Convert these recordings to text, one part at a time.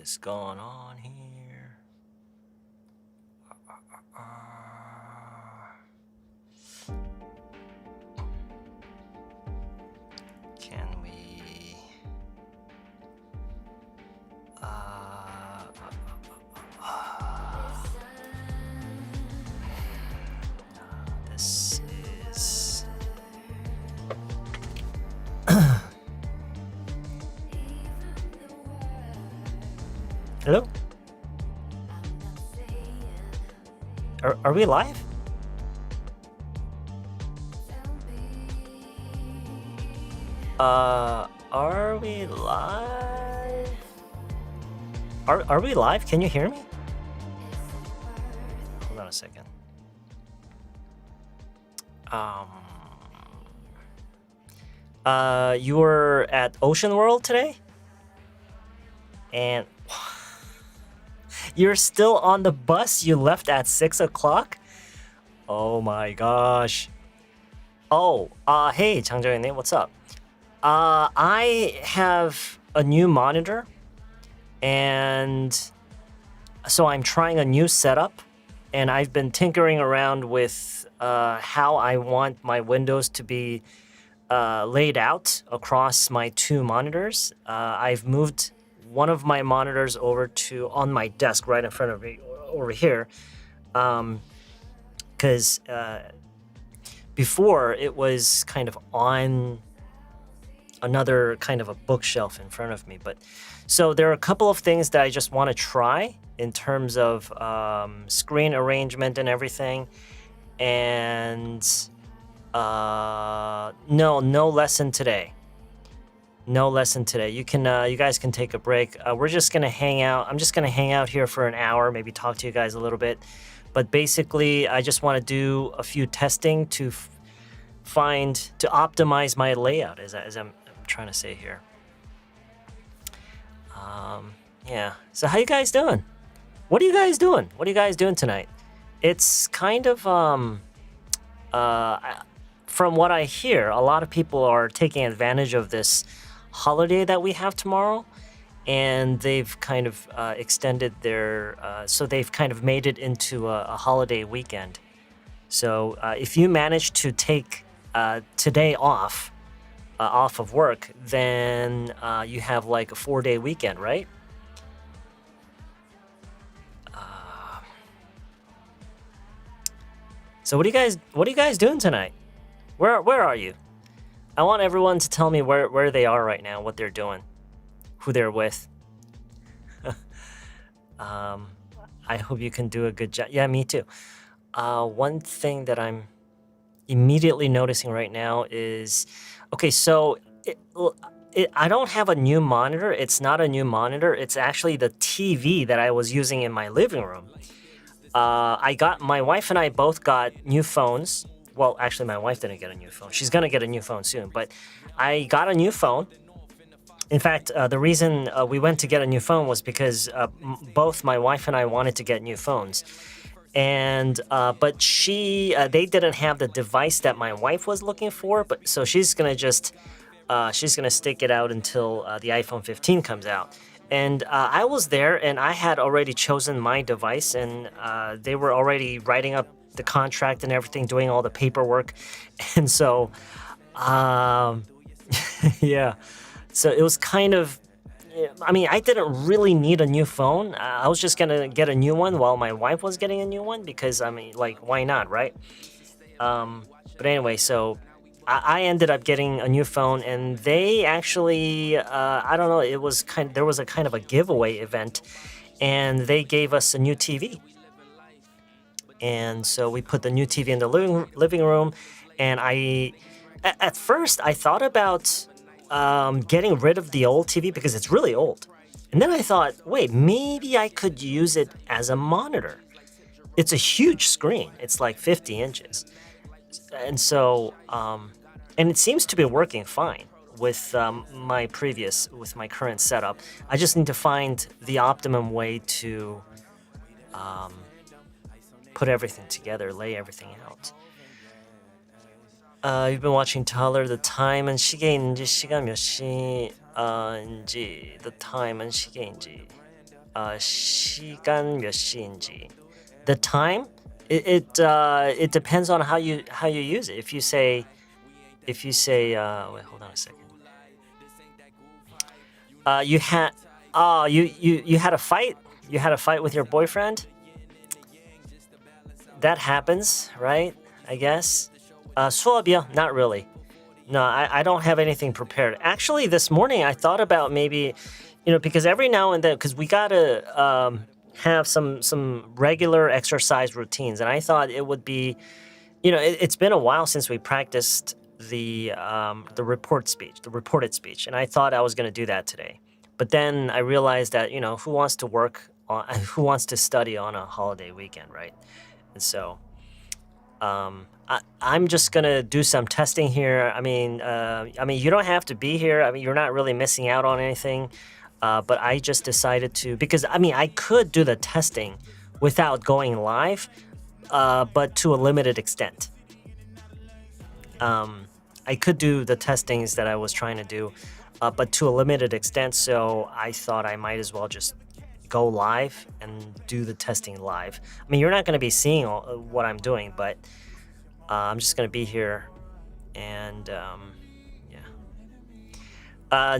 is going on here? Can we... this is... Hello? Are we live? Are we live? Are we live? Can you hear me? Hold on a second. You were at Ocean World today? And you're still on the bus? You left at 6 o'clock? Oh my gosh. Oh, hey, 장정현님, what's up? I have a new monitor, and so I'm trying a new setup, and I've been tinkering around with how I want my windows to be laid out across my two monitors. I've moved one of my monitors over to on my desk right in front of me over here, because before it was kind of on another kind of a bookshelf in front of me. But so there are a couple of things that I just want to try in terms of screen arrangement and everything. And no lesson today. No lesson today. You guys can take a break. We're just gonna hang out. I'm just gonna hang out here for an hour, maybe talk to you guys a little bit. But basically, I just want to do a few testing to optimize my layout, as I'm trying to say here. Yeah. So how you guys doing? What are you guys doing? What are you guys doing tonight? It's kind of from what I hear, a lot of people are taking advantage of this holiday that we have tomorrow, and they've kind of extended their so they've kind of made it into a holiday weekend. So if you manage to take today off of work, then you have like a 4-day weekend, right? So what are you guys doing tonight? Where are you? I want everyone to tell me where they are right now, what they're doing, who they're with. I hope you can do a good job. Yeah, me too. One thing that I'm immediately noticing right now is, okay, so I don't have a new monitor. It's not a new monitor. It's actually the TV that I was using in my living room. My wife and I both got new phones. Well, actually, my wife didn't get a new phone. She's going to get a new phone soon. But I got a new phone. In fact, the reason we went to get a new phone was because both my wife and I wanted to get new phones. And but they didn't have the device that my wife was looking for. So she's going to stick it out until the iPhone 15 comes out. And I was there, and I had already chosen my device, and they were already writing up the contract and everything, doing all the paperwork. And so, yeah. So it was kind of, I mean, I didn't really need a new phone. I was just going to get a new one while my wife was getting a new one because, I mean, like, why not, right? But anyway, so I ended up getting a new phone, and they actually, I don't know, there was a kind of a giveaway event, and they gave us a new TV. And so we put the new TV in the living room, and at first I thought about getting rid of the old TV because it's really old. And then I thought, wait, maybe I could use it as a monitor. It's a huge screen. It's like 50 inches. And so, and it seems to be working fine with my current setup. I just need to find the optimum way to put everything together, lay everything out. You've been watching Tyler. The time은 시계인지 시간 몇 시인지 the time은 시계인지. 시간 몇 시인지. The time, it depends on how you use it. If you say wait, hold on a second. You had you had a fight. You had a fight with your boyfriend. That happens, right? I guess. 수업이요? Not really. No, I don't have anything prepared. Actually, this morning I thought about maybe, because every now and then, because we gotta have some regular exercise routines, and I thought it would be, it's been a while since we practiced the reported speech, and I thought I was gonna do that today, but then I realized that who wants to study on a holiday weekend, right? And so. I'm just gonna do some testing here. I mean, you don't have to be here. I mean, you're not really missing out on anything. But I just decided to, because I could do the testing without going live, but to a limited extent. I could do the testings that I was trying to do, but to a limited extent. So I thought I might as well just go live and do the testing live. I mean, you're not going to be seeing what I'm doing, but I'm just going to be here and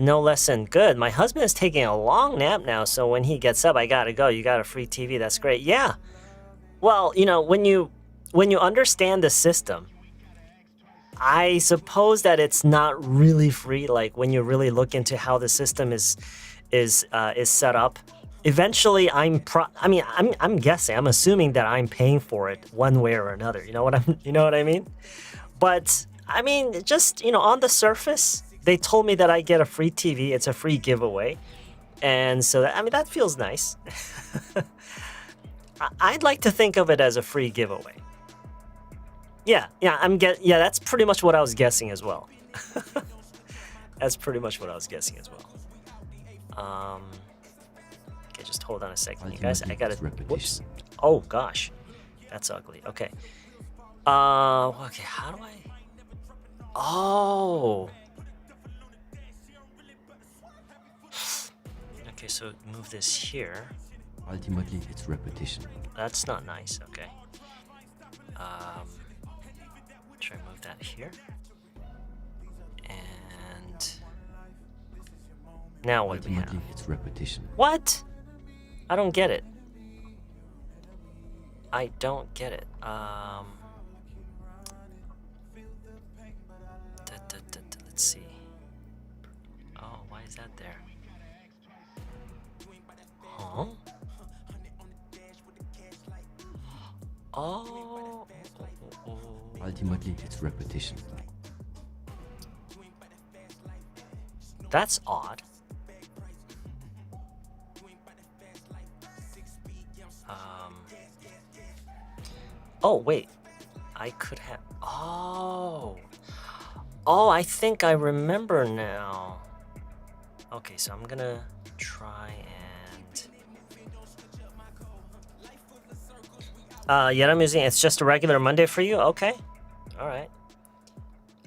no lesson. Good. My husband is taking a long nap now, so when he gets up, I got to go. You got a free TV. That's great. Yeah. Well, when you understand the system, I suppose that it's not really free. Like when you really look into how the system is set up. Eventually, I'm guessing, I'm assuming that I'm paying for it one way or another. You know what I mean? But I mean, just on the surface, they told me that I get a free TV. It's a free giveaway, and so that feels nice. I'd like to think of it as a free giveaway. Yeah, that's pretty much what I was guessing as well. That's pretty much what I was guessing as well. Okay, just hold on a second, you guys. I gotta. Whoops. Oh gosh, that's ugly. Okay. Okay. How do I? Oh. Okay, so move this here. Ultimately, it's repetition. That's not nice. Okay. Try to move that here. And now what do we have? Ultimately, it's repetition. What? I don't get it. I don't get it. Let's see. Oh, why is that there? Huh? Oh. Ultimately, it's repetition. That's odd. Oh, wait. I could have... Oh, I think I remember now. Okay, so I'm gonna try and... yet I'm using... It's just a regular Monday for you? Okay. All right.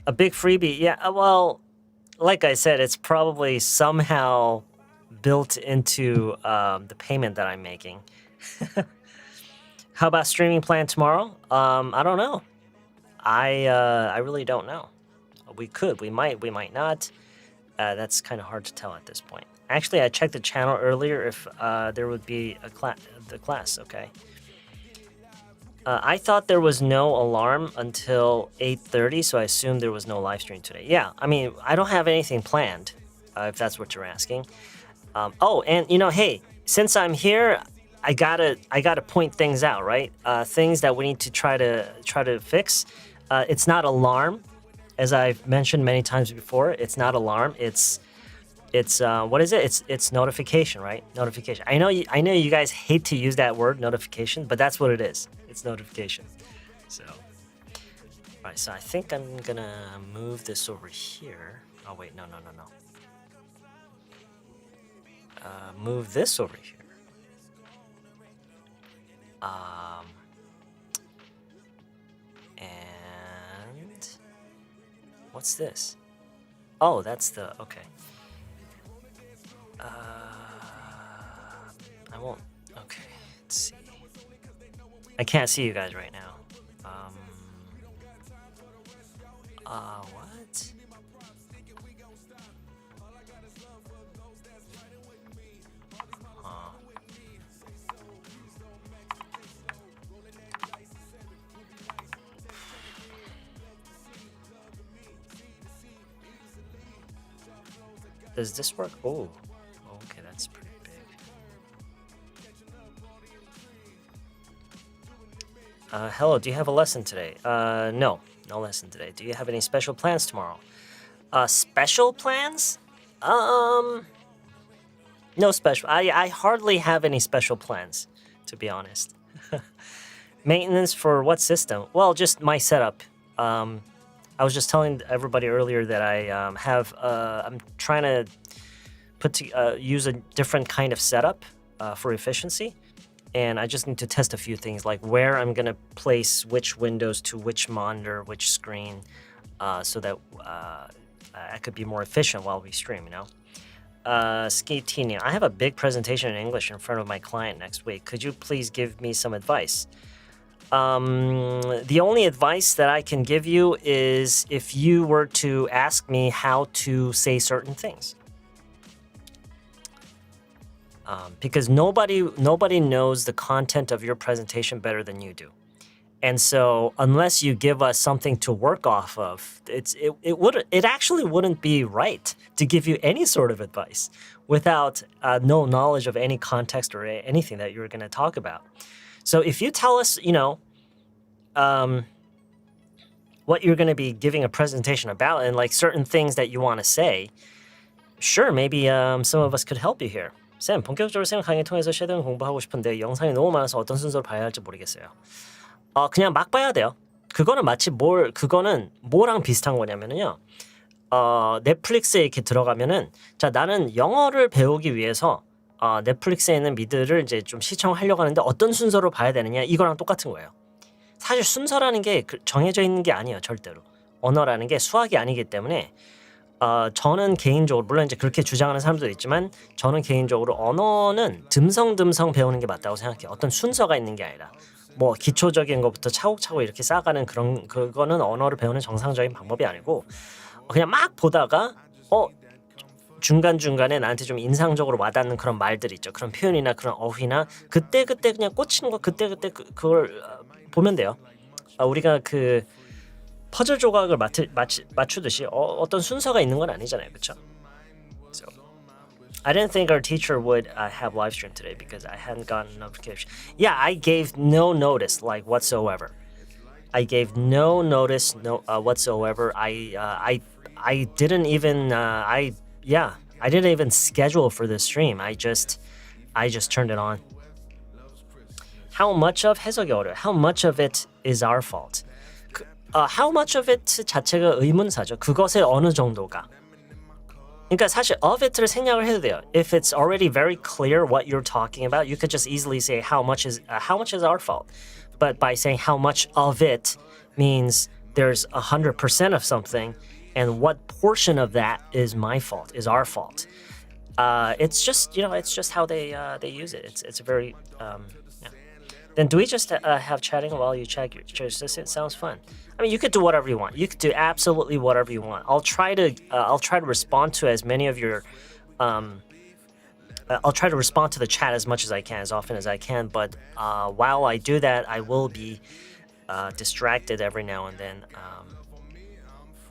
A big freebie. Yeah, well, like I said, it's probably somehow built into the payment that I'm making. How about streaming plan tomorrow? I don't know. I really don't know. We could, we might not. That's kind of hard to tell at this point. Actually, I checked the channel earlier if there would be the class. Okay. I thought there was no alarm until 8:30, so I assumed there was no live stream today. Yeah, I mean, I don't have anything planned, if that's what you're asking. Oh, and hey, since I'm here, I gotta point things out, right? Things that we need to try to fix. It's not alarm, as I've mentioned many times before. It's not alarm. It's what is it? It's notification, right? Notification. I know you guys hate to use that word, notification, but that's what it is. It's notification. So, all right. So I think I'm gonna move this over here. Oh wait, no. Move this over here. And what's this? Oh, that's the, okay. I won't. Okay, let's see. I can't see you guys right now. What? Does this work? Oh, okay, that's pretty big. Hello, do you have a lesson today? No lesson today. Do you have any special plans tomorrow? Special plans? No special. I hardly have any special plans, to be honest. Maintenance for what system? Well, just my setup. I was just telling everybody earlier that I'm trying to use a different kind of setup for efficiency, and I just need to test a few things like where I'm gonna place which windows to which monitor, which screen, so that I could be more efficient while we stream. You know. Ski Tini, I have a big presentation in English in front of my client next week. Could you please give me some advice? The only advice that I can give you is if you were to ask me how to say certain things. Because nobody knows the content of your presentation better than you do. And so unless you give us something to work off of, it actually wouldn't be right to give you any sort of advice without no knowledge of any context or anything that you're going to talk about. So if you tell us, you know, what you're going to be giving a presentation about and like certain things that you want to say, sure, maybe some of us could help you here. 쌤, 본격적으로 쌤 강의 통해서 쉐도잉 공부하고 싶은데 영상이 너무 많아서 어떤 순서로 봐야 할지 모르겠어요. 그냥 막 봐야 돼요. 그거는 마치 그거는 뭐랑 비슷한 거냐면요. 넷플릭스에 이렇게 들어가면은 자, 나는 영어를 배우기 위해서 넷플릭스에 있는 미드를 이제 좀 시청하려고 하는데 어떤 순서로 봐야 되느냐 이거랑 똑같은 거예요. 사실 순서라는 게 정해져 있는 게 아니에요, 절대로. 언어라는 게 수학이 아니기 때문에 저는 개인적으로 물론 이제 그렇게 주장하는 사람들도 있지만 저는 개인적으로 언어는 듬성듬성 배우는 게 맞다고 생각해요. 어떤 순서가 있는 게 아니라 뭐 기초적인 것부터 차곡차곡 이렇게 쌓아가는 그거는 언어를 배우는 정상적인 방법이 아니고 그냥 막 보다가 중간중간에 나한테 좀 인상적으로 와닿는 그런 말들 있죠. 그런 표현이나 그런 어휘나 그때 그냥 꽂히는 거 그때 그걸 보면 돼요. 우리가 그 퍼즐 조각을 맞추듯이 어떤 순서가 있는 건 아니잖아요. 그렇죠? So, I didn't think our teacher would have live stream today because I hadn't gotten notification. Yeah, I gave no notice like whatsoever. I gave no notice whatsoever. I didn't even I didn't even schedule for this stream. I just turned it on. How much of 해석이 어려워요. How much of it is our fault? How much of it 자체가 의문사죠. 그것의 어느 정도가. 그러니까 사실 of it를 생략을 해도 돼요. If it's already very clear what you're talking about, you could just easily say how much is our fault. But by saying how much of it means there's 100% of something, and what portion of that is my fault, is our fault. It's just how they use it. It's a very yeah. Then do we just have chatting while you check your choice? It sounds fun. I mean, you could do whatever you want. You could do absolutely whatever you want. I'll try to respond to as many of your I'll try to respond to the chat as much as I can, as often as I can. But while I do that, I will be distracted every now and then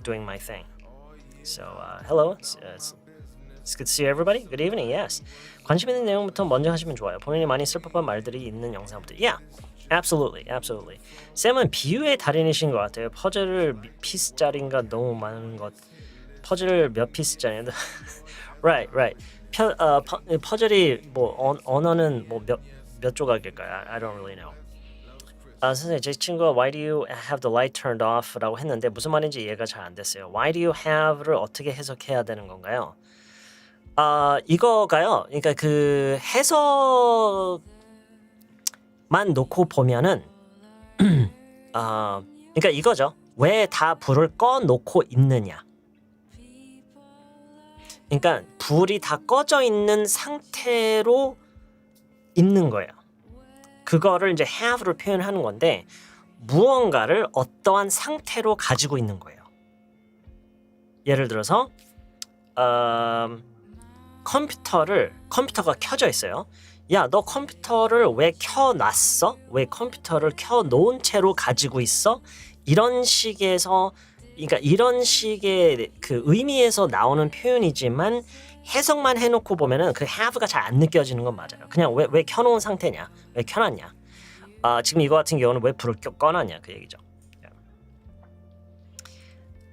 doing my thing. So hello, it's good to see everybody. Good evening. Yes. 관심 있는 내용부터 먼저 하시면 좋아요. 본인이 많이 쓸 법한 말들이 있는 영상부터. Yeah, absolutely. 쌤은 비유의 달인이신 것 같아요. 퍼즐을 피스짜리인가 너무 많은 것. 퍼즐을 몇 피스짜리인가? Right. 퍼즐이 뭐 언어는 뭐 몇 조각일까요? I don't really know. 선생님, 제 친구가 Why do you have the light turned off? 라고 했는데 무슨 말인지 이해가 잘 안 됐어요. Why do you have를 어떻게 해석해야 되는 건가요? 이거가요. 그러니까 그 해석만 놓고 보면은 그러니까 이거죠. 왜 다 불을 꺼 놓고 있느냐? 그러니까 불이 다 꺼져 있는 상태로 있는 거예요. 그거를 이제 have로 표현하는 건데 무언가를 어떠한 상태로 가지고 있는 거예요. 예를 들어서 컴퓨터가 켜져 있어요. 야, 너 컴퓨터를 왜 켜놨어? 왜 컴퓨터를 켜놓은 채로 가지고 있어? 이런 식에서, 그러니까 이런 식의 그 의미에서 나오는 표현이지만 해석만 해놓고 보면은 그 have가 잘 안 느껴지는 건 맞아요. 그냥 왜 켜놓은 상태냐? 왜 켜놨냐? 지금 이거 같은 경우는 왜 불을 꺼놨냐? 그 얘기죠.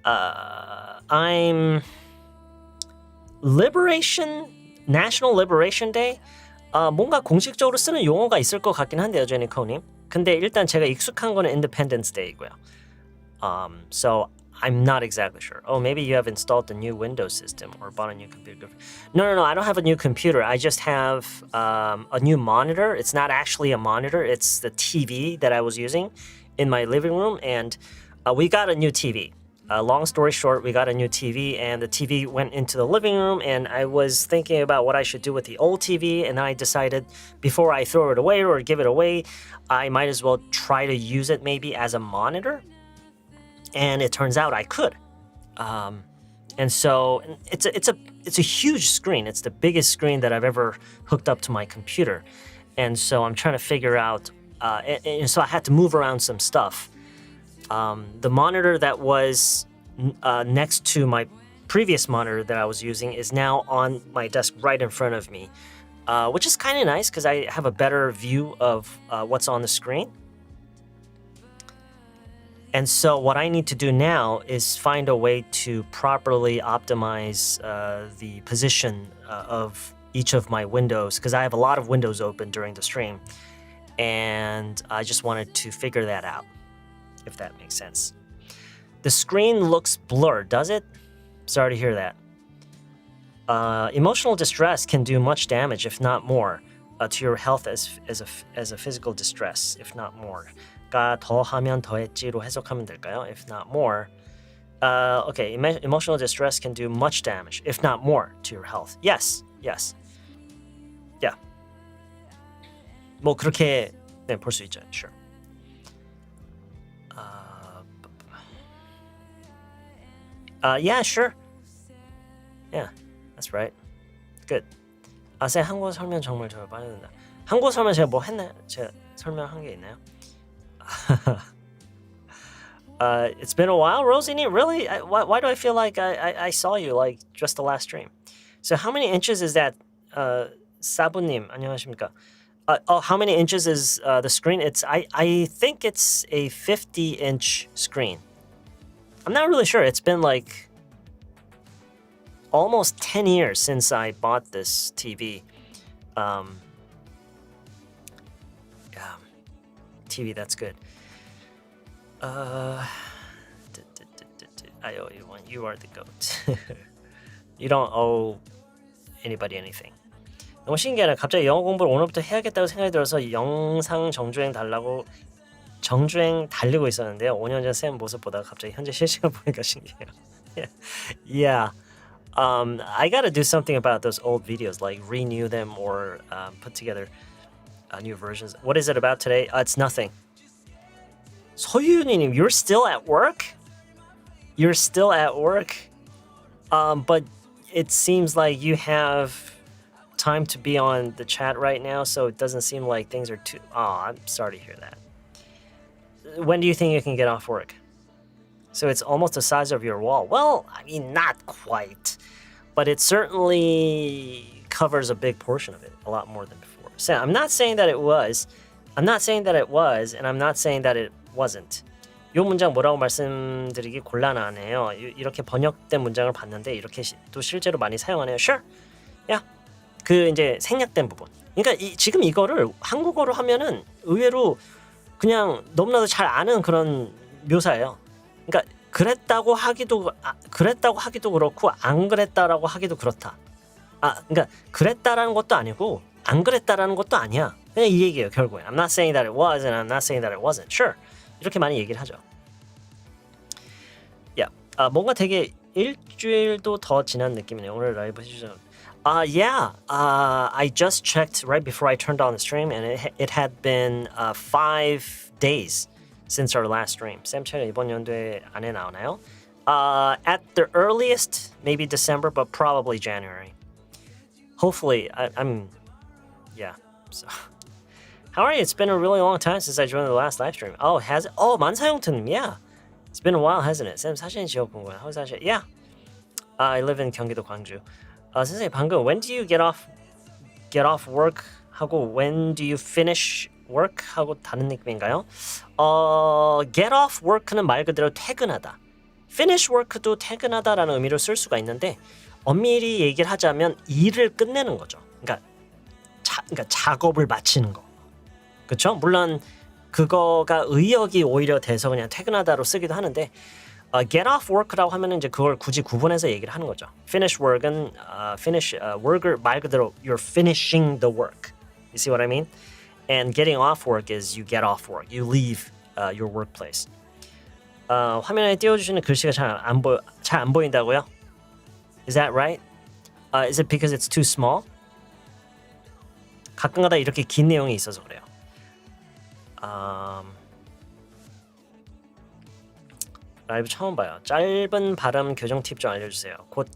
I'm National Liberation Day. 뭔가 공식적으로 쓰는 용어가 있을 것 같긴 한데요, 제니코님. 근데 일단 제가 익숙한 거는 Independence Day고요. So I'm not exactly sure. Oh, maybe you have installed the new Windows system or bought a new computer. No, I don't have a new computer. I just have a new monitor. It's not actually a monitor. It's the TV that I was using in my living room, and we got a new TV. Long story short, we got a new TV, and the TV went into the living room, and I was thinking about what I should do with the old TV, and then I decided before I throw it away or give it away, I might as well try to use it maybe as a monitor. And it turns out I could. And so it's a huge screen. It's the biggest screen that I've ever hooked up to my computer. And so I'm trying to figure out, and so I had to move around some stuff. The monitor that was next to my previous monitor that I was using is now on my desk right in front of me, which is kind of nice because I have a better view of what's on the screen. And so what I need to do now is find a way to properly optimize the position of each of my windows, because I have a lot of windows open during the stream. And I just wanted to figure that out, if that makes sense. The screen looks blurred, does it? Sorry to hear that. Emotional distress can do much damage, if not more, to your health as a physical distress, if not more. 더 하면 더했지로 해석하면 될까요? If not more. Okay, emotional distress can do much damage, if not more, to your health. Yes. Yeah. 뭐 그렇게 네, 볼 수 있죠. Sure. Yeah, sure. Yeah, that's right. Good. 쌤 한국어 설명 정말 저 많이 된다. 한국어 설명 제가 뭐 했나요? 제가 설명한 게 있나요? It's been a while, Rosie. Really? Why do I feel like I saw you like just the last stream? So how many inches is that? 사부님 안녕하십니까? How many inches is the screen? I think it's a 50-inch screen. I'm not really sure. It's been like almost 10 years since I bought this TV. Yeah, TV, that's good. I owe you one. You are the goat. You don't owe anybody anything. 너무 신기하네. 갑자기 영어 공부를 오늘부터 해야겠다고 생각이 들어서 영상 정주행 달리고 있었는데요. 5년 전 쌤 모습 보다가 갑자기 현재 실시간 보니까 신기해요. Yeah. I gotta do something about those old videos, like renew them or put together new versions. What is it about today? It's nothing. 소윤이님, you're still at work? You're still at work? But it seems like you have time to be on the chat right now, so it doesn't seem like things are too... I'm sorry to hear that. When do you think you can get off work? So it's almost the size of your wall. Well, I mean, not quite. But it certainly covers a big portion of it, a lot more than before. So I'm not saying that it was. I'm not saying that it was, and I'm not saying that it wasn't. 이 문장 뭐라고 말씀드리기 곤란하네요. 이렇게 번역된 문장을 봤는데 이렇게 또 실제로 많이 사용하네요. Sure. Yeah. 그 이제 생략된 부분. 그러니까 지금 이거를 한국어로 하면은 의외로 그냥 너무나도 잘 아는 그런 묘사예요. 그러니까 그랬다고 하기도 그렇고 안 그랬다라고 하기도 그렇다. 그러니까 그랬다라는 것도 아니고 안 그랬다라는 것도 아니야. 그냥 이 얘기예요, 결국엔. I'm not saying that it was and I'm not saying that it wasn't. Sure. 이렇게 많이 얘기를 하죠. Yeah. 뭔가 되게 일주일도 더 지난 느낌이네요. 오늘 라이브 해주셔서. Yeah. I just checked right before I turned on the stream, and it had been 5 days since our last stream. 쌤 채널 이번 연도에 안에 나오나요? At the earliest, maybe December, but probably January. Hopefully, I'm. Yeah. So, how are you? It's been a really long time since I joined the last live stream. Oh, has it? Oh, 만사형트님, yeah. It's been a while, hasn't it? 쌤 사진 지어본 거야. How 사실? Yeah. I live in 경기도 광주. 선생님 방금 when do you get off work 하고 when do you finish work 하고 다른 느낌인가요? get off work는 말 그대로 퇴근하다. finish work도 퇴근하다라는 의미로 쓸 수가 있는데 엄밀히 얘기를 하자면 일을 끝내는 거죠. 그러니까 작업을 마치는 거. 그렇죠? 물론 그거가 의역이 오히려 돼서 그냥 퇴근하다로 쓰기도 하는데 get off work라고 하면은 이제 그걸 굳이 구분해서 얘기를 하는 거죠. finish work은 work을 말 그대로 you're finishing the work. You see what I mean? And getting off work is you get off work. You leave your workplace. 화면에 띄워주시는 글씨가 잘 안 보인다고요? Is that right? Is it because it's too small? 가끔가다 이렇게 긴 내용이 있어서 그래요. 라이브 처음 봐요. 짧은 발음 교정 팁 좀 알려주세요. 곧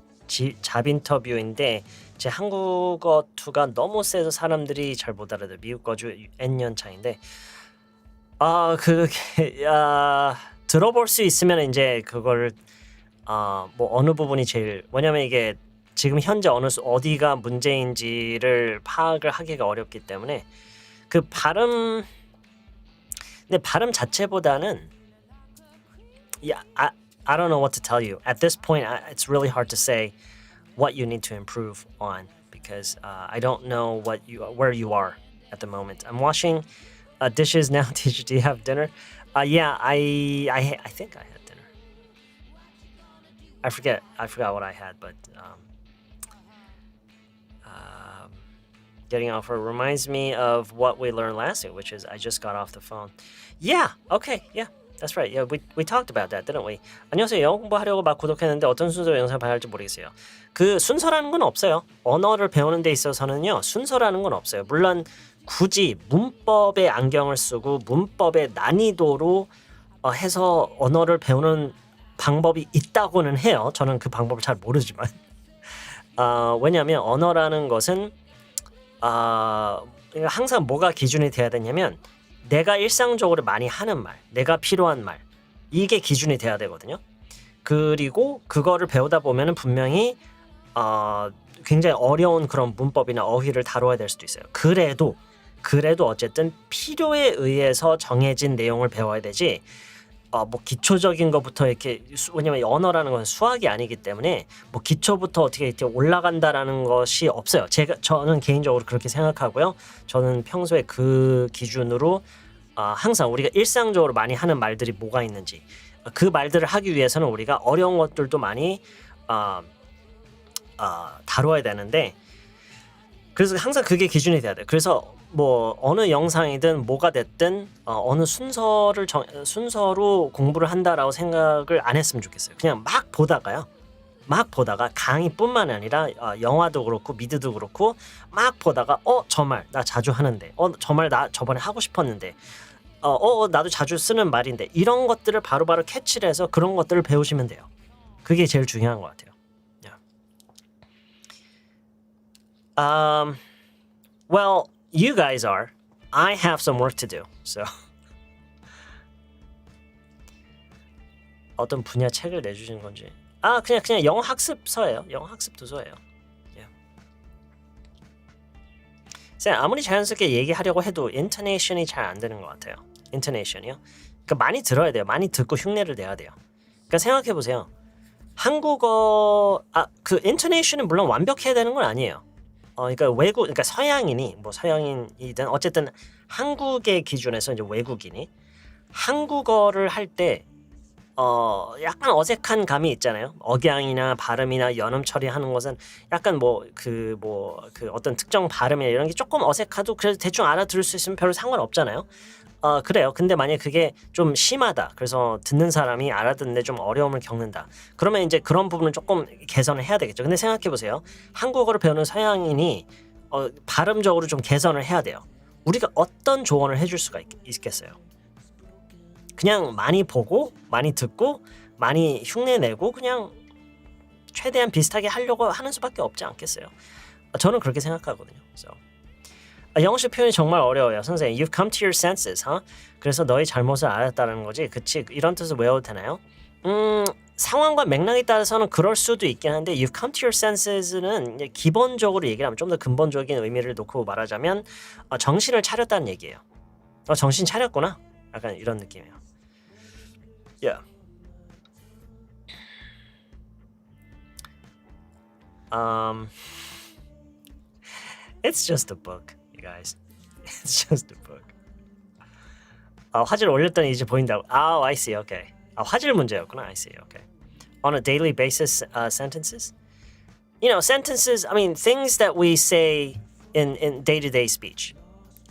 잡 인터뷰인데 제 한국어 투가 너무 세서 사람들이 잘 못 알아들어요. 미국 거주 N년 차인데 들어볼 수 있으면 이제 그걸 뭐 어느 부분이 제일 왜냐면 이게 지금 현재 어디가 문제인지를 파악을 하기가 어렵기 때문에 그 발음 근데 발음 자체보다는 Yeah, I don't know what to tell you. At this point, it's really hard to say what you need to improve on because I don't know where you are at the moment. I'm washing dishes now. Do you have dinner? Yeah, I think I had dinner. I forgot what I had, but getting off work reminds me of what we learned last week, which is I just got off the phone. Yeah. Okay. Yeah. That's right. Yeah, we talked about that, didn't we? 안녕하세요. 영어 공부하려고 막 구독했는데 어떤 순서로 영상을 봐야 할지 모르겠어요. 그 순서라는 건 없어요. 언어를 배우는 데 있어서는요. 순서라는 건 없어요. 물론 굳이 문법에 안경을 쓰고 문법의 난이도로 해서 언어를 배우는 방법이 있다고는 해요. 저는 그 방법을 잘 모르지만. 왜냐하면 언어라는 것은 항상 뭐가 기준이 돼야 되냐면 내가 일상적으로 많이 하는 말, 내가 필요한 말 이게 기준이 돼야 되거든요. 그리고 그거를 배우다 보면은 분명히 굉장히 어려운 그런 문법이나 어휘를 다뤄야 될 수도 있어요. 그래도 어쨌든 필요에 의해서 정해진 내용을 배워야 되지. 뭐 기초적인 것부터 이렇게 왜냐면 언어라는 건 수학이 아니기 때문에 뭐 기초부터 어떻게 이렇게 올라간다라는 것이 없어요. 저는 개인적으로 그렇게 생각하고요. 저는 평소에 그 기준으로 항상 우리가 일상적으로 많이 하는 말들이 뭐가 있는지 그 말들을 하기 위해서는 우리가 어려운 것들도 많이 다뤄야 되는데 그래서 항상 그게 기준이 돼야 돼요. 그래서 뭐 어느 영상이든 뭐가 됐든 어느 순서로 공부를 한다라고 생각을 안 했으면 좋겠어요. 그냥 막 보다가 강의뿐만 아니라 영화도 그렇고 미드도 그렇고 막 보다가 저 말 나 자주 하는데 저 말 나 저번에 하고 싶었는데 나도 자주 쓰는 말인데 이런 것들을 바로바로 캐치를 해서 그런 것들을 배우시면 돼요. 그게 제일 중요한 것 같아요. Well, you guys are. I have some work to do. So 어떤 분야 책을 내주신 건지. 그냥 영어 학습서예요. 영어 학습 도서예요. 쌤, 아무리 자연스럽게 얘기하려고 해도 인토네이션이 잘 안 되는 것 같아요. 인토네이션이요? 그러니까 많이 들어야 돼요. 많이 듣고 흉내를 내야 돼요. 그러니까 생각해 보세요. 한국어 그 인토네이션은 물론 완벽해야 되는 건 아니에요. 그러니까 서양인이 뭐 서양인이든 어쨌든 한국의 기준에서 이제 외국인이 한국어를 할 때 약간 어색한 감이 있잖아요. 억양이나 발음이나 연음 처리하는 것은 약간 그 어떤 특정 발음이나 이런 게 조금 어색하도 그래도 대충 알아들을 수 있으면 별로 상관없잖아요. 그래요. 근데 만약에 그게 좀 심하다. 그래서 듣는 사람이 알아듣는데 좀 어려움을 겪는다. 그러면 이제 그런 부분은 조금 개선을 해야 되겠죠. 근데 생각해 보세요. 한국어를 배우는 서양인이 발음적으로 좀 개선을 해야 돼요. 우리가 어떤 조언을 해줄 수가 있겠어요? 그냥 많이 보고 많이 듣고 많이 흉내내고 그냥 최대한 비슷하게 하려고 하는 수밖에 없지 않겠어요. 저는 그렇게 생각하거든요. So. 영어식 표현이 정말 어려워요. 선생님, you've come to your senses, 그래서 너의 잘못을 알았다는 거지. 그치? 이런 뜻을 외워도 되나요? 상황과 맥락에 따라서는 그럴 수도 있긴 한데 you've come to your senses는 이제 기본적으로 얘기를 하면 좀 더 근본적인 의미를 놓고 말하자면 정신을 차렸다는 얘기예요. 정신 차렸구나. 약간 이런 느낌이에요. Yeah. It's just a book, you guys. It's just a book. 화질 올렸더니 이제 보인다고. I see. Okay. 화질 문제였구나. I see. Okay. On a daily basis, sentences. You know, sentences. I mean, things that we say in day-to-day speech.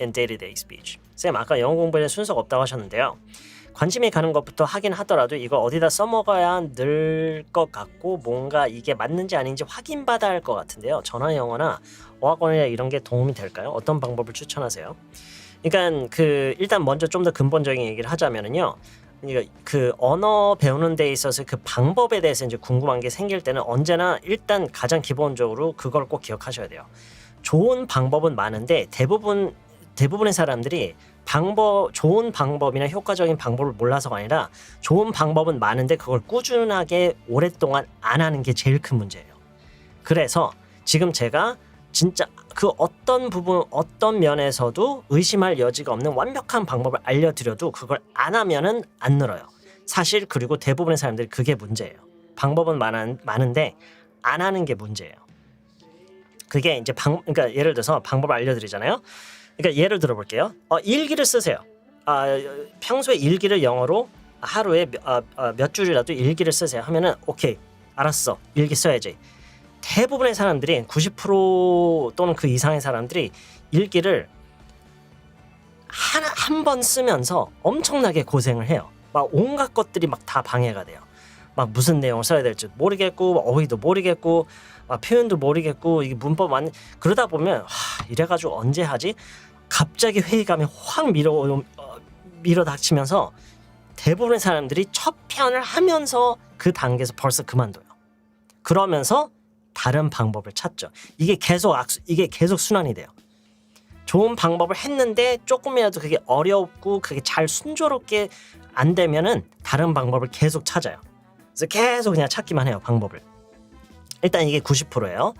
In day-to-day speech. 쌤, 아까 영어 공부에 순서가 없다고 하셨는데요. 관심이 가는 것부터 하긴 하더라도 이걸 어디다 써먹어야 늘 것 같고 뭔가 이게 맞는지 아닌지 확인받아야 할 것 같은데요. 전화 영어나 어학원이나 이런 게 도움이 될까요? 어떤 방법을 추천하세요? 그러니까 일단 먼저 좀 더 근본적인 얘기를 하자면은요. 그 언어 배우는 데 있어서 그 방법에 대해서 이제 궁금한 게 생길 때는 언제나 일단 가장 기본적으로 그걸 꼭 기억하셔야 돼요. 좋은 방법은 많은데 대부분의 사람들이 좋은 방법이나 효과적인 방법을 몰라서가 아니라 좋은 방법은 많은데 그걸 꾸준하게 오랫동안 안 하는 게 제일 큰 문제예요. 그래서 지금 제가 진짜 그 어떤 면에서도 의심할 여지가 없는 완벽한 방법을 알려드려도 그걸 안 하면은 안 늘어요. 사실 그리고 대부분의 사람들이 그게 문제예요. 방법은 많은데 안 하는 게 문제예요. 그게 이제 그러니까 예를 들어서 방법을 알려드리잖아요. 그러니까 예를 들어볼게요. 일기를 쓰세요. 평소에 일기를 영어로 하루에 몇 줄이라도 일기를 쓰세요. 하면은 오케이, 알았어. 일기 써야지. 대부분의 사람들이 90% 또는 그 이상의 사람들이 일기를 한 번 쓰면서 엄청나게 고생을 해요. 막 온갖 것들이 막 다 방해가 돼요. 막 무슨 내용을 써야 될지 모르겠고 어휘도 모르겠고 표현도 모르겠고 이게 문법 그러다 보면 이래가지고 언제 하지? 갑자기 회의감이 확 밀어닥치면서 대부분의 사람들이 첫 편을 하면서 그 단계에서 벌써 그만둬요. 그러면서 다른 방법을 찾죠. 이게 계속 순환이 돼요. 좋은 방법을 했는데 조금이라도 그게 어렵고 그게 잘 순조롭게 안 되면은 다른 방법을 계속 찾아요. 그래서 계속 그냥 찾기만 해요, 방법을. 일단 이게 90%예요.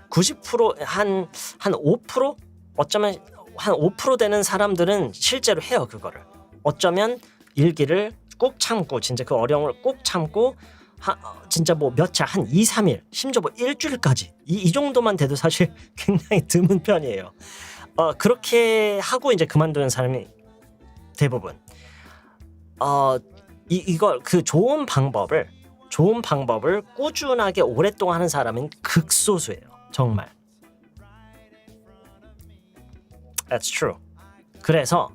90% 한 5%? 어쩌면 한 5% 되는 사람들은 실제로 해요, 그거를. 어쩌면 일기를 꾹 참고 진짜 그 어려움을 꾹 참고 진짜 며칠 한 2, 3일 심지어 일주일까지 이 정도만 돼도 사실 굉장히 드문 편이에요. 그렇게 하고 이제 그만두는 사람이 대부분. 이걸 그 좋은 방법을 꾸준하게 오랫동안 하는 사람은 극소수예요. 정말. That's true. 그래서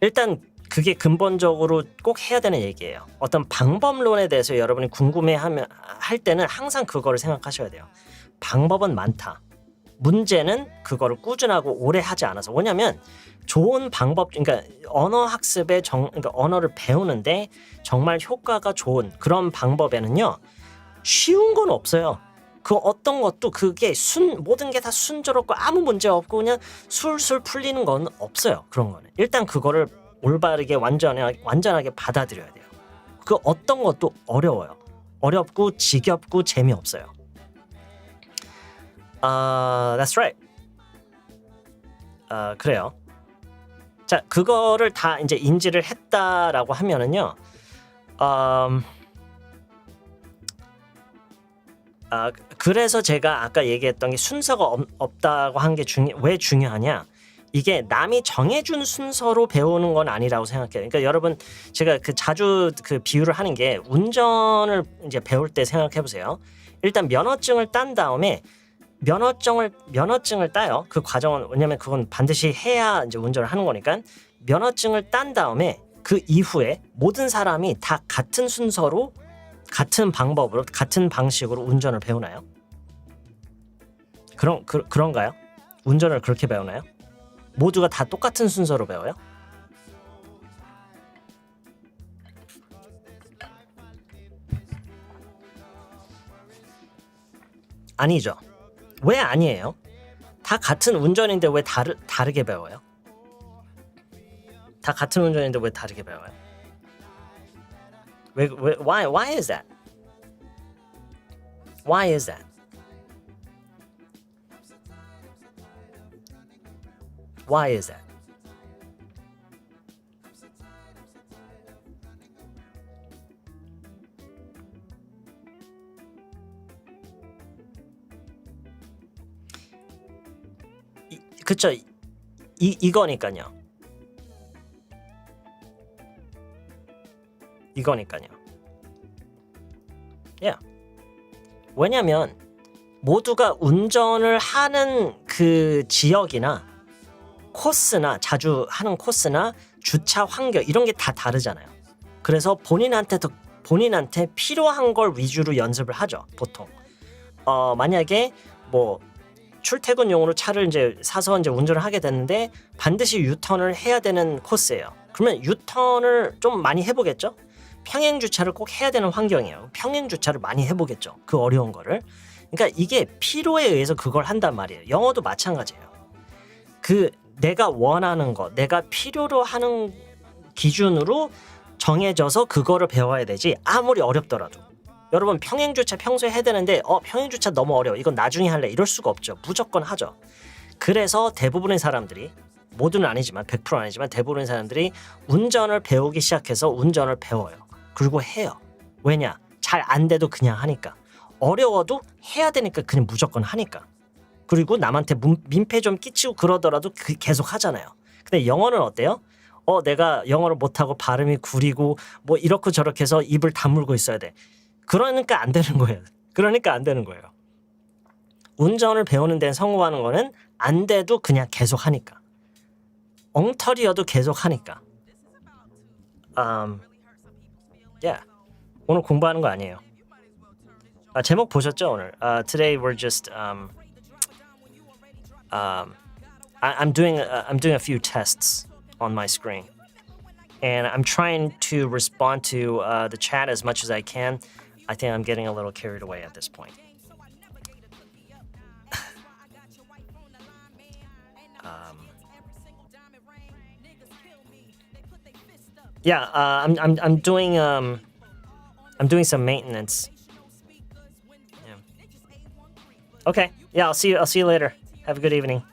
일단 그게 근본적으로 꼭 해야 되는 얘기예요. 어떤 방법론에 대해서 여러분이 할 때는 항상 그거를 생각하셔야 돼요. 방법은 많다. 문제는 그거를 꾸준하고 오래 하지 않아서. 왜냐면 좋은 방법, 그러니까 언어 학습에 그러니까 언어를 배우는데 정말 효과가 좋은 그런 방법에는요, 쉬운 건 없어요. 그 어떤 것도 그게 모든 게 다 순조롭고 아무 문제 없고 그냥 술술 풀리는 건 없어요. 그런 거는 일단 그거를 올바르게 완전하게 받아들여야 돼요. 그 어떤 것도 어려워요. 어렵고 지겹고 재미없어요. That's right. 그래요. 자, 그거를 다 이제 인지를 했다라고 하면은요, 그래서 제가 아까 얘기했던 게 순서가 없다고 한 게 왜 중요하냐? 이게 남이 정해준 순서로 배우는 건 아니라고 생각해요. 그러니까 여러분 제가 자주 비유를 하는 게 운전을 이제 배울 때 생각해 보세요. 일단 면허증을 딴 다음에 면허증을 따요. 그 과정은 왜냐면 그건 반드시 해야 이제 운전을 하는 거니까 면허증을 딴 다음에 그 이후에 모든 사람이 다 같은 순서로 같은 방법으로 같은 방식으로 운전을 배우나요? 그런가요? 운전을 그렇게 배우나요? 모두가 다 똑같은 순서로 배워요? 아니죠. 왜 아니에요? 다 같은 운전인데 왜 다르게 배워요? 다 같은 운전인데 왜 다르게 배워요? Why is that? Why is that? Why is that? 그쵸? 이거니까요. Yeah. 왜냐면 모두가 운전을 하는 그 지역이나 코스나 자주 하는 코스나 주차 환경 이런 게 다 다르잖아요. 그래서 본인한테 필요한 걸 위주로 연습을 하죠. 보통 만약에 뭐 출퇴근용으로 차를 이제 사서 이제 운전을 하게 됐는데 반드시 유턴을 해야 되는 코스예요. 그러면 유턴을 좀 많이 해보겠죠? 평행 주차를 꼭 해야 되는 환경이에요. 평행 주차를 많이 해보겠죠. 그 어려운 거를. 그러니까 이게 필요에 의해서 그걸 한단 말이에요. 영어도 마찬가지예요. 내가 원하는 거, 내가 필요로 하는 기준으로 정해져서 그거를 배워야 되지. 아무리 어렵더라도. 여러분 평행 주차 평소에 해야 되는데 평행 주차 너무 어려워. 이건 나중에 할래. 이럴 수가 없죠. 무조건 하죠. 그래서 대부분의 사람들이 모두는 아니지만 100% 아니지만 대부분의 사람들이 운전을 배우기 시작해서 운전을 배워요. 그리고 해요. 왜냐? 잘 안 돼도 그냥 하니까. 어려워도 해야 되니까 그냥 무조건 하니까. 그리고 남한테 민폐 좀 끼치고 그러더라도 계속 하잖아요. 근데 영어는 어때요? 내가 영어를 못하고 발음이 구리고 뭐 이렇고 저렇게 해서 입을 다물고 있어야 돼. 그러니까 안 되는 거예요. 운전을 배우는 데는 성공하는 거는 안 돼도 그냥 계속 하니까. 엉터리여도 계속 하니까. Yeah. 오늘 공부하는 거 아니에요. 제목 보셨죠 오늘? Today we're just I'm doing a few tests on my screen, and I'm trying to respond to the chat as much as I can. I think I'm getting a little carried away at this point. Yeah, I'm doing some maintenance. Yeah. Okay. Yeah, I'll see you later. Have a good evening.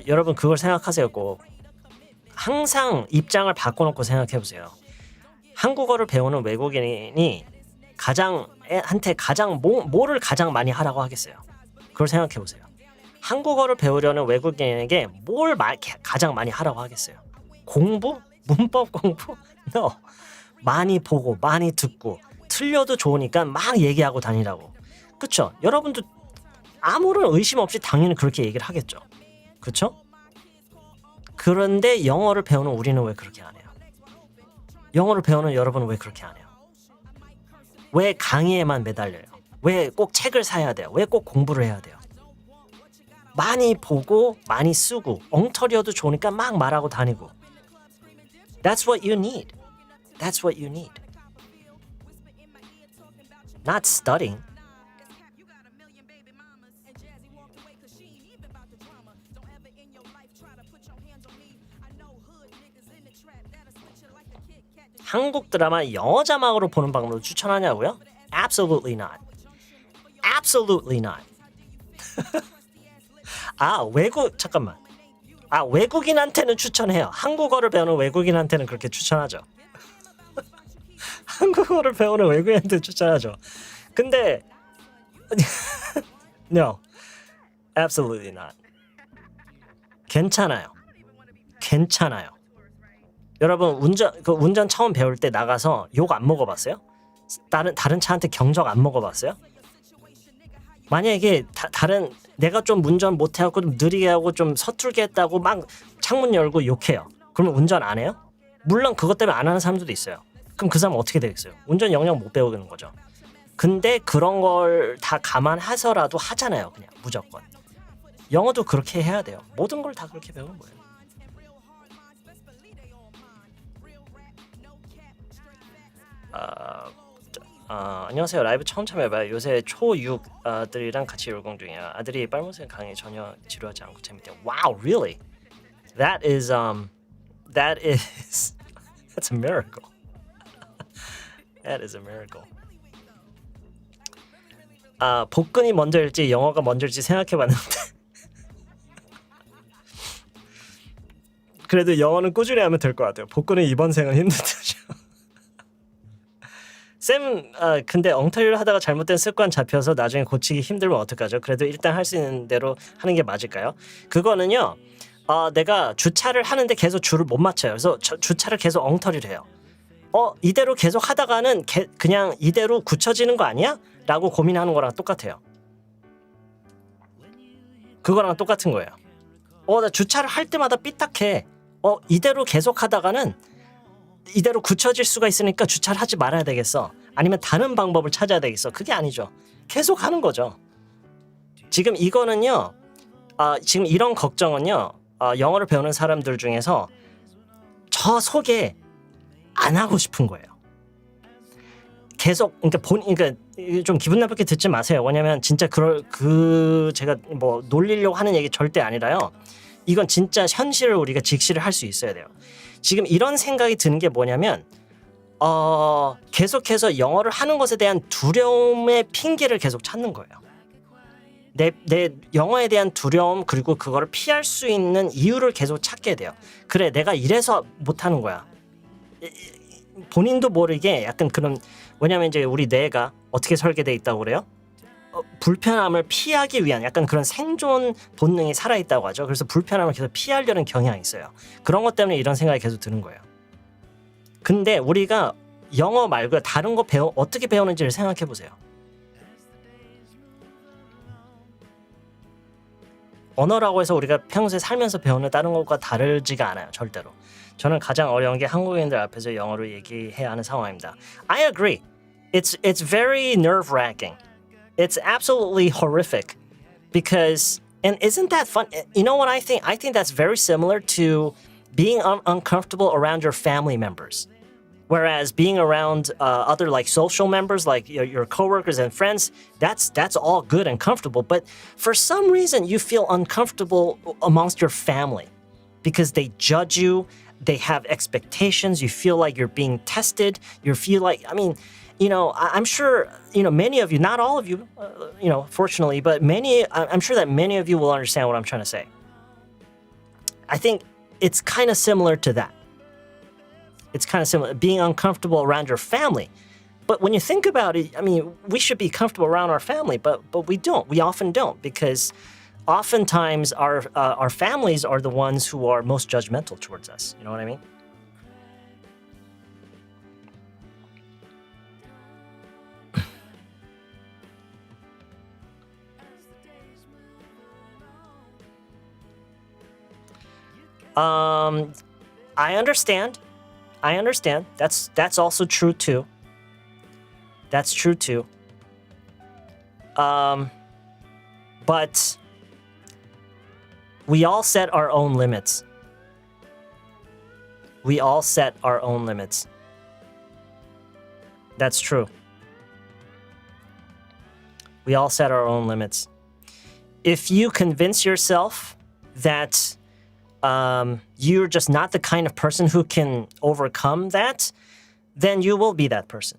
여러분 그걸 생각하세요. 꼭 항상 입장을 바꿔놓고 생각해보세요. 한국어를 배우는 외국인이 뭐를 가장 많이 하라고 하겠어요. 그걸 생각해보세요. 한국어를 배우려는 외국인에게 뭘 가장 많이 하라고 하겠어요. 공부? 문법 공부? No. 많이 보고 많이 듣고 틀려도 좋으니까 막 얘기하고 다니라고. 그쵸? 여러분도 아무런 의심 없이 당연히 그렇게 얘기를 하겠죠. 그쵸? 그런데 영어를 배우는 우리는 왜 그렇게 안 해요? 영어를 배우는 여러분은 왜 그렇게 안 해요? 왜 강의에만 매달려요? 왜 꼭 책을 사야 돼요? 왜 꼭 공부를 해야 돼요? 많이 보고 많이 쓰고 엉터리여도 좋으니까 막 말하고 다니고. That's what you need. That's what you need. Not studying. 한국 드라마 영어 자막으로 보는 방법도 추천하냐고요? Absolutely not. Absolutely not. 잠깐만. 외국인한테는 추천해요. 한국어를 배우는 외국인한테는 그렇게 추천하죠. 한국어를 배우는 외국인한테 추천하죠. 근데 no, absolutely not. 괜찮아요. 여러분 운전 처음 배울 때 나가서 욕 안 먹어봤어요? 다른 차한테 경적 안 먹어봤어요? 만약에 다른 내가 좀 운전 못해갖고 좀 느리게 하고 좀 서툴게 했다고 막 창문 열고 욕해요. 그러면 운전 안 해요? 물론 그것 때문에 안 하는 사람들도 있어요. 그럼 그 사람은 어떻게 되겠어요? 운전 영영 못 배우는 거죠. 근데 그런 걸 다 감안해서라도 하잖아요. 그냥 무조건. 영어도 그렇게 해야 돼요. 모든 걸 다 그렇게 배우는 거예요. 안녕하세요. 라이브 처음 참여해봐요. 요새 초6 아들이랑 같이 열공 중이에요. 아들이 빨무새 강의 전혀 지루하지 않고 재밌대요. Wow, really? That is that's a miracle. That is a miracle. 복근이 먼저일지 영어가 먼저일지 생각해봤는데 그래도 영어는 꾸준히 하면 될 것 같아요. 복근은 이번 생은 힘들죠. 쌤, 근데 엉터리를 하다가 잘못된 습관 잡혀서 나중에 고치기 힘들면 어떡하죠? 그래도 일단 할 수 있는 대로 하는 게 맞을까요? 그거는요. 내가 주차를 하는데 계속 줄을 못 맞춰요. 그래서 주차를 계속 엉터리를 해요. 이대로 계속 하다가는 그냥 이대로 굳혀지는 거 아니야? 라고 고민하는 거랑 똑같아요. 그거랑 똑같은 거예요. 나 주차를 할 때마다 삐딱해. 이대로 계속 하다가는 이대로 굳혀질 수가 있으니까 주차를 하지 말아야 되겠어. 아니면 다른 방법을 찾아야 되겠어. 그게 아니죠. 계속 하는 거죠. 지금 이거는요. 지금 이런 걱정은요. 영어를 배우는 사람들 중에서 저 속에 안 하고 싶은 거예요. 계속 그러니까 좀 기분 나쁘게 듣지 마세요. 왜냐면 진짜 제가 뭐 놀리려고 하는 얘기 절대 아니라요. 이건 진짜 현실을 우리가 직시를 할 수 있어야 돼요. 지금 이런 생각이 드는 게 뭐냐면 계속해서 영어를 하는 것에 대한 두려움의 핑계를 계속 찾는 거예요. 내 영어에 대한 두려움 그리고 그거를 피할 수 있는 이유를 계속 찾게 돼요. 그래 내가 이래서 못하는 거야. 본인도 모르게 약간 그런 왜냐면 이제 우리 뇌가 어떻게 설계되어 있다고 그래요? 불편함을 피하기 위한 약간 그런 생존 본능이 살아있다고 하죠. 그래서 불편함을 계속 피하려는 경향이 있어요. 그런 것 때문에 이런 생각이 계속 드는 거예요. 근데 우리가 영어 말고 다른 거 어떻게 배우는지를 생각해 보세요. 언어라고 해서 우리가 평소에 살면서 배우는 다른 것과 다르지가 않아요. 절대로. 저는 가장 어려운 게 한국인들 앞에서 영어로 얘기해야 하는 상황입니다. I agree. It's very nerve-wracking. It's absolutely horrific because and isn't that fun? You know what I think? I think that's very similar to being uncomfortable around your family members. Whereas being around other like social members, like your coworkers and friends, that's all good and comfortable. But for some reason, you feel uncomfortable amongst your family because they judge you, they have expectations. You feel like you're being tested. You feel like, I mean, I'm sure, many of you, not all of you, fortunately, but I'm sure that many of you will understand what I'm trying to say. I think it's kind of similar to that. It's kind of similar, being uncomfortable around your family. But when you think about it, I mean, we should be comfortable around our family, but we don't. We often don't because oftentimes our families are the ones who are most judgmental towards us. You know what I mean? I understand. That's also true too. That's true too. But we all set our own limits. We all set our own limits. That's true. We all set our own limits. If you convince yourself that you're just not the kind of person who can overcome that, then you will be that person.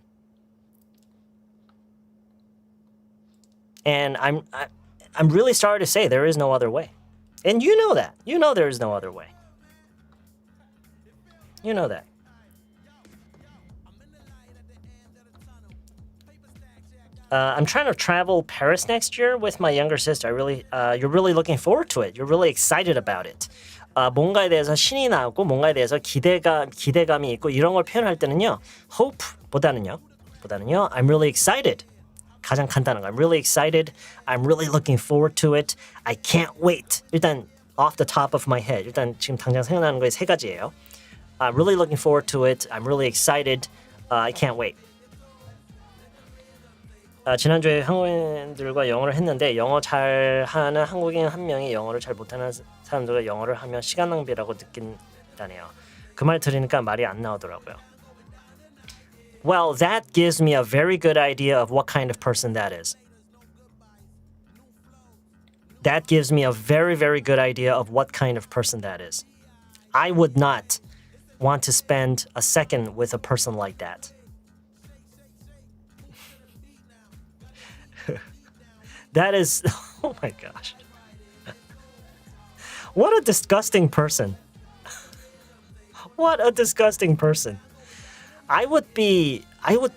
And I'm really sorry to say there is no other way. And you know that. You know there is no other way. You know that. I'm trying to travel Paris next year with my younger sister. You're really looking forward to it. You're really excited about it. 뭔가에 대해서 신이 나고 뭔가에 대해서 기대감이 있고 이런 걸 표현할 때는요. hope보다는요. I'm really excited. 가장 간단한 거. I'm really excited. I'm really looking forward to it. I can't wait. 일단 off the top of my head. 일단 지금 당장 생각나는 거에 세 가지예요. I'm really looking forward to it. I'm really excited. I can't wait. 지난주에 한국인들과 영어를 했는데 영어 잘하는 한국인 한 명이 영어를 잘 못하는 사람들과 영어를 하면 시간 낭비라고 느낀다네요. 그 말 들으니까 말이 안 나오더라고요. Well, that gives me a very good idea of what kind of person that is. That gives me a very, very good idea of what kind of person that is. I would not want to spend a second with a person like that. That is, oh my gosh. What a disgusting person. What a disgusting person. I would be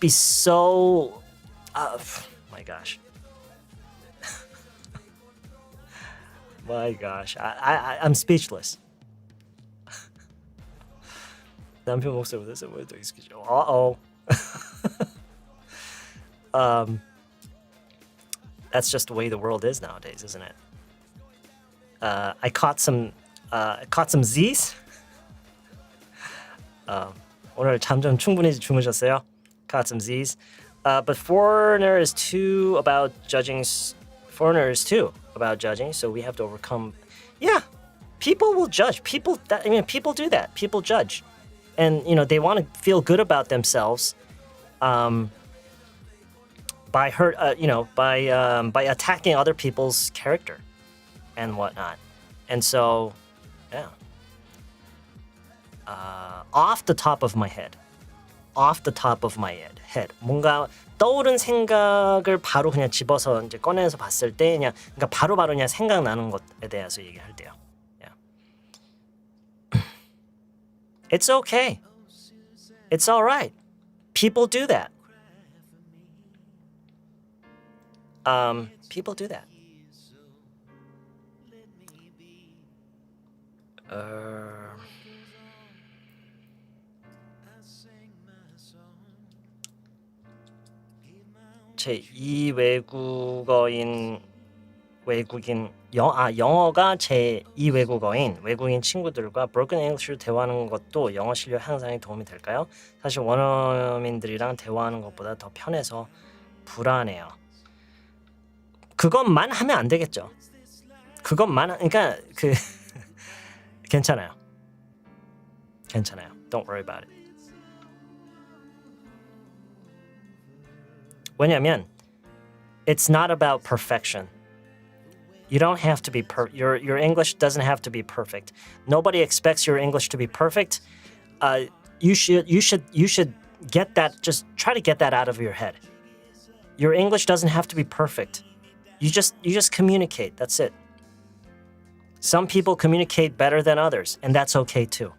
so, my gosh. My gosh. I'm speechless. 남편 목소리보다 더 익숙해져. Uh-oh. That's just the way the world is nowadays, isn't it? I caught some Z's. 오늘 잠 좀 충분히 주무셨어요? Caught some Z's. But Foreigner is too about judging. So we have to overcome. Yeah, people will judge. People do that. People judge, and they want to feel good about themselves. By attacking other people's character and whatnot. And so, yeah. Off the top of my head. 뭔가 떠오른 생각을 바로 그냥 집어서 이제 꺼내서 봤을 때 그러니까 바로바로 그냥 생각나는 것에 대해서 얘기할 때요. Yeah. It's okay. It's all right. People do that. People do that. 제2 영어가 제2 외국인 친구들과 broken English로 대화하는 것도 영어 실력 향상에 도움이 될까요? 사실 원어민들이랑 대화하는 것보다 더 편해서 불안해요. 그것만 하면 안 되겠죠. 그러니까 괜찮아요. Don't worry about it. 왜냐면 it's not about perfection. You don't have to be your English doesn't have to be perfect. Nobody expects your English to be perfect. You should get that. Just try to get that out of your head. Your English doesn't have to be perfect. You just communicate. That's it. Some people communicate better than others, and that's okay too.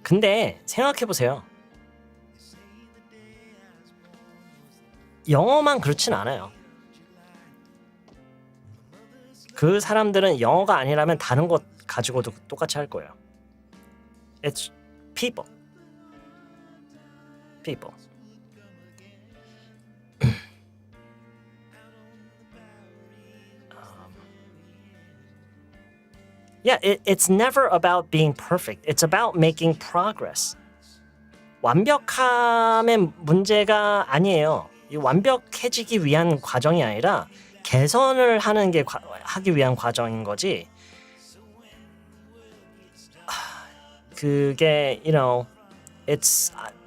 근데 생각해 보세요. 영어만 그렇진 않아요. 그 사람들은 영어가 아니라면 다른 것 가지고도 똑같이 할 거예요. It's people. Yeah, it's never about being perfect. It's about making progress. 완벽함의 문제가 아니에요. 이 완벽해지기 위한 과정이 아니라 개선을 하기 위한 과정인 거지. 그게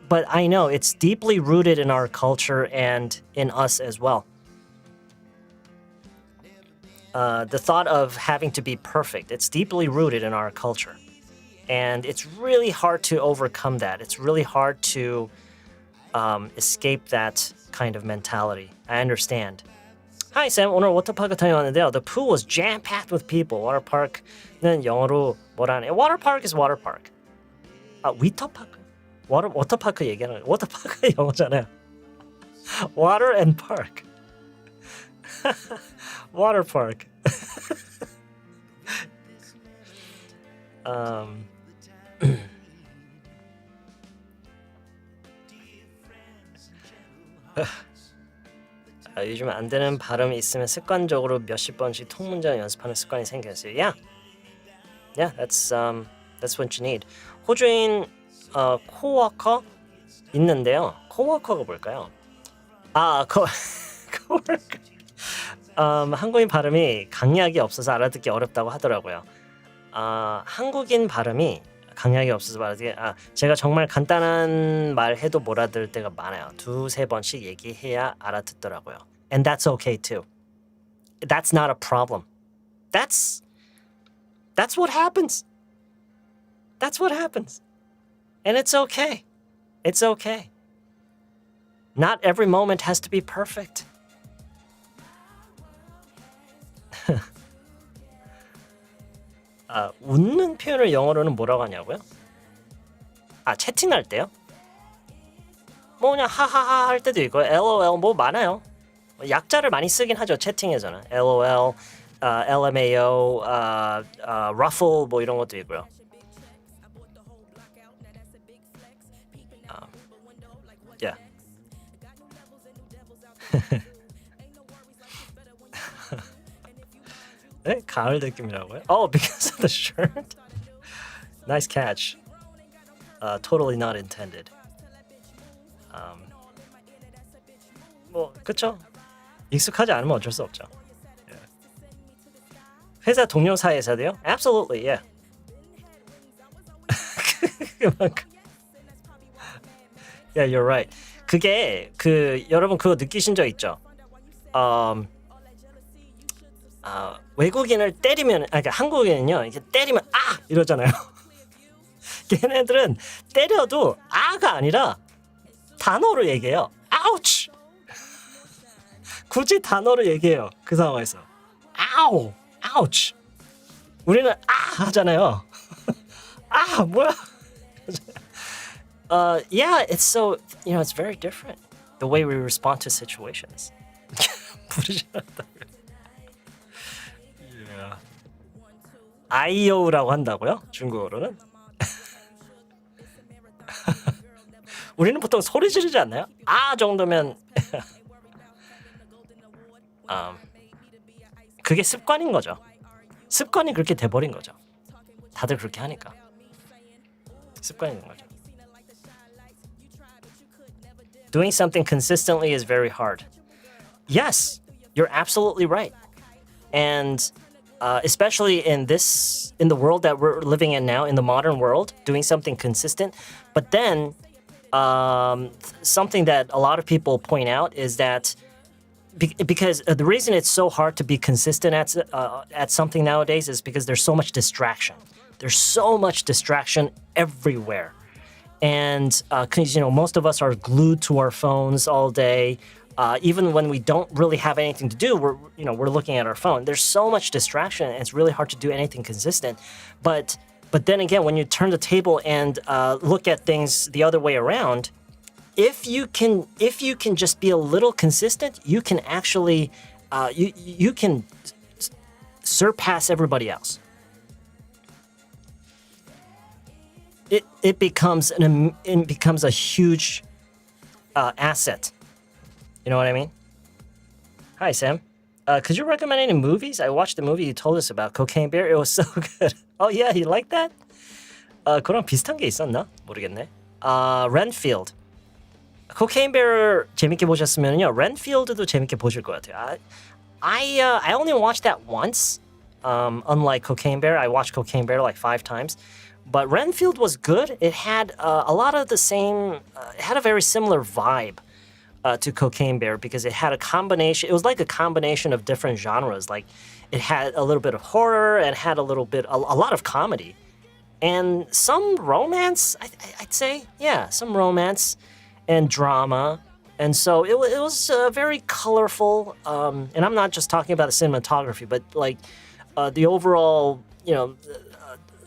but I know it's deeply rooted in our culture and in us as well. The thought of having to be perfect, it's deeply rooted in our culture. And it's really hard to overcome that. It's really hard to escape that kind of mentality. I understand. Hi Sam, 오늘 워터파크 다녀왔는데요. The pool was jam-packed with people. Waterpark는 영어로 뭐라네? Waterpark is waterpark. 위터파크? 워터파크 얘기하는 워터파크 영어잖아요. Water and park. Water park. 요즘 안 되는 발음이 있으면 습관적으로 몇십 번씩 통문장 연습하는 습관이 생겼어요. Yeah, that's what you need. 호주인 코워커 있는데요. 코워커가 뭘까요? 코워커. 한국인 발음이 강약이 없어서 알아듣기 어렵다고 하더라고요. 한국인 발음이 강약이 없어서 알아듣기. 제가 정말 간단한 말 해도 못 알아들 때가 많아요. 2-3번씩 얘기해야 알아듣더라고요. And that's okay too. That's not a problem. That's what happens. That's what happens. And it's okay. It's okay. Not every moment has to be perfect. 웃는 표현을 영어로는 뭐라고 하냐고요? 채팅할 때요? 뭐 그냥 하하하 할 때도 있고 LOL 뭐 많아요. 약자를 많이 쓰긴 하죠. 채팅에서는 LOL, LMAO, ruffle 뭐 이런 것도 있고요. Yeah. 네? 가을 느낌이라고요? Because of the shirt? Nice catch. Totally not intended. 뭐 그쵸? 익숙하지 않으면 어쩔 수 없죠. Yeah. 회사 동료 사이에서도요? Absolutely, yeah. Yeah, you're right. 그게 여러분 그거 느끼신 적 있죠? 외국인을 때리면 그러니까 한국인은요 이렇게 때리면 이러잖아요. 걔네들은 때려도 가 아니라 단어로 얘기해요. 아우치. 굳이 단어로 얘기해요. 그 상황에서 아우, 아우치. 우리는 하잖아요. 뭐야? Yeah, it's so it's very different the way we respond to situations. 부르짖었다고요. 아이오우라고 한다고요? 중국어로는? 우리는 보통 소리 지르지 않나요? 정도면 그게 습관인 거죠. 습관이 그렇게 돼버린 거죠. 다들 그렇게 하니까 습관인 거죠. Doing something consistently is very hard. Yes, you're absolutely right. And especially in the world that we're living in now, in the modern world, doing something consistent. But then something that a lot of people point out is that because the reason it's so hard to be consistent at something nowadays is because there's so much distraction. There's so much distraction everywhere. And because most of us are glued to our phones all day. Even when we don't really have anything to do, we're looking at our phone. There's so much distraction, and it's really hard to do anything consistent. But then again, when you turn the table and look at things the other way around, if you can just be a little consistent, you can actually you can surpass everybody else. It becomes a huge asset. You know what I mean? Hi, Sam. Could you recommend any movies? I watched the movie you told us about, Cocaine Bear. It was so good. Oh, yeah, you like that? 그랑 비슷한 게 있었나? 모르겠네. Renfield. Cocaine Bear 재밌게 보셨으면요, Renfield도 재밌게 보실 것 같아요. I only watched that once. Unlike Cocaine Bear, I watched Cocaine Bear like 5 times. But Renfield was good. It had a lot of the same. It had a very similar vibe to Cocaine Bear because it had a combination. It was like a combination of different genres. Like it had a little bit of horror and had a lot of comedy, and some romance. I'd say, yeah, some romance and drama. And so it was very colorful. And I'm not just talking about the cinematography, but like the overall, it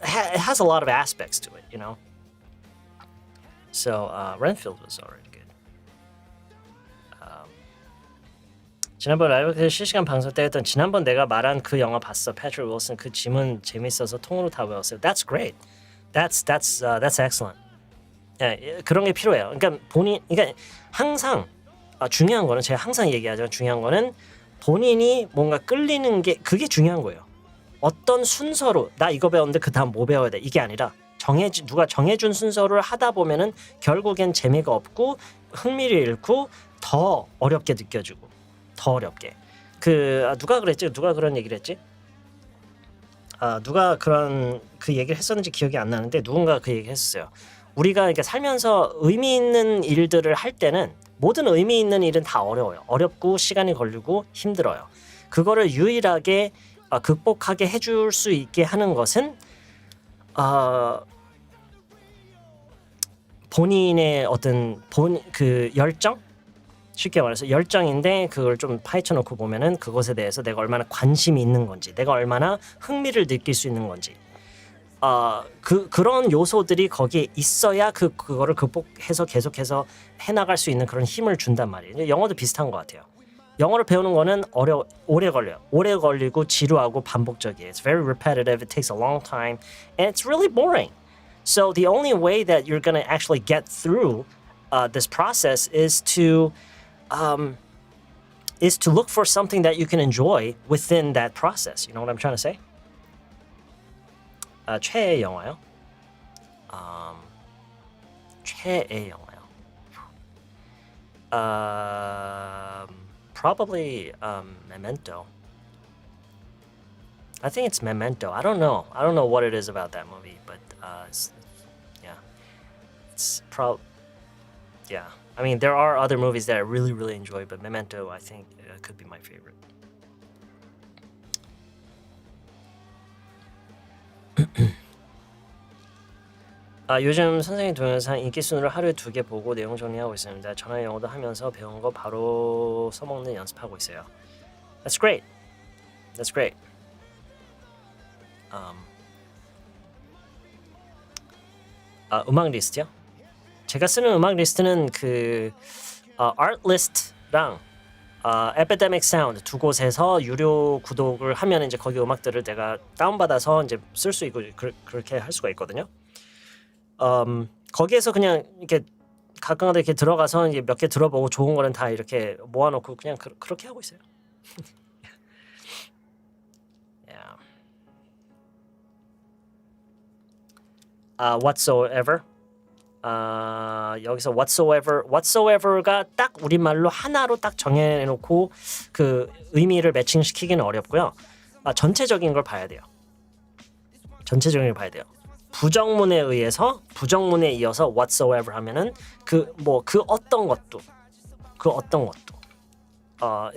has a lot of aspects to it, So Renfield was already good. 지난번 라이브 실시간 방송 때 했던 지난번 내가 말한 그 영화 봤어. 패트릭 윌슨 그 지문 재밌어서 통으로 다 외웠어요. That's great. That's excellent. 예, 그런 게 필요해요. 그러니까 항상 중요한 거는 제가 항상 얘기하지만 중요한 거는 본인이 뭔가 끌리는 게 그게 중요한 거예요. 어떤 순서로 나 이거 배웠는데 그 다음 뭐 배워야 돼 이게 아니라 누가 정해준 순서를 하다 보면은 결국엔 재미가 없고 흥미를 잃고 더 어렵게 느껴지고 더 어렵게 누가 그런 얘기를 했지? 누가 그런 그 얘기를 했었는지 기억이 안 나는데 누군가 그 얘기를 했었어요. 우리가 이렇게 살면서 의미 있는 일들을 할 때는 모든 의미 있는 일은 다 어려워요. 어렵고 시간이 걸리고 힘들어요. 그거를 유일하게 극복하게 해줄 수 있게 하는 것은 본인의 어떤 그 열정? 쉽게 말해서 열정인데 그걸 좀 파헤쳐 놓고 보면은 그것에 대해서 내가 얼마나 관심이 있는 건지, 내가 얼마나 흥미를 느낄 수 있는 건지, 그런 요소들이 거기에 있어야 그거를 극복해서 계속해서 해나갈 수 있는 그런 힘을 준단 말이에요. 영어도 비슷한 것 같아요. 영어를 배우는 거는 오래 걸려요. 오래 걸리고 지루하고 반복적이에요. It's very repetitive. It takes a long time, and it's really boring. So the only way that you're gonna actually get through this process is to look for something that you can enjoy within that process. You know what I'm trying to say? 최애 영화요? 최애 영화요. Probably Memento. I think it's Memento. I don't know what it is about that movie, but yeah. I mean, there are other movies that I really, really enjoy, but Memento, I think, could be my favorite. 요즘 선생님 동영상 인기 순으로 하루에 2개 보고 내용 정리하고 있습니다. 전화 영어도 하면서 배운 거 바로 써먹는 연습하고 있어요. That's great. That's great. 음악 리스트요? 제가 쓰는 음악 리스트는 그 Artlist랑 Epidemic Sound 두 곳에서 유료 구독을 하면 이제 거기 음악들을 내가 다운받아서 이제 쓸 수 있고 그렇게 할 수가 있거든요. 거기에서 그냥 이렇게 가끔가다 이렇게 들어가서 이제 몇 개 들어보고 좋은 거는 다 이렇게 모아놓고 그냥 그렇게 하고 있어요. Yeah. Whatsoever. 여기서 whatsoever가 딱 우리말로 하나로 딱 정해놓고 그 의미를 매칭시키기는 어렵고요. 전체적인 걸 봐야 돼요. 전체적인 걸 봐야 돼요. 부정문에 부정문에 이어서 whatsoever 하면은 그 어떤 것도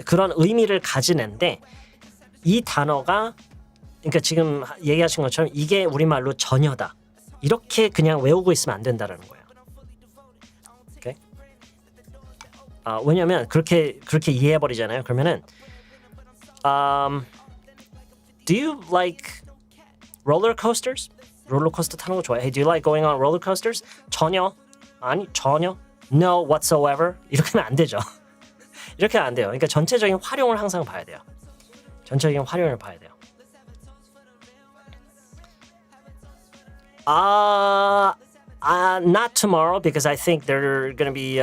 그런 의미를 가진 앤데 이 단어가 그러니까 지금 얘기하신 것처럼 이게 우리말로 전혀다. 이렇게 그냥 외우고 있으면 안 된다라는 거예요. 오케이? 왜냐면 그렇게 이해해 버리잖아요. 그러면은 do you like roller coasters? 롤러코스터 타는 거 좋아해? Hey, do you like going on roller coasters? 전혀. No whatsoever. 이렇게 하면 안 되죠. 이렇게 하면 안 돼요. 그러니까 전체적인 활용을 항상 봐야 돼요. 전체적인 활용을 봐야 돼요. Not tomorrow because I think there's gonna be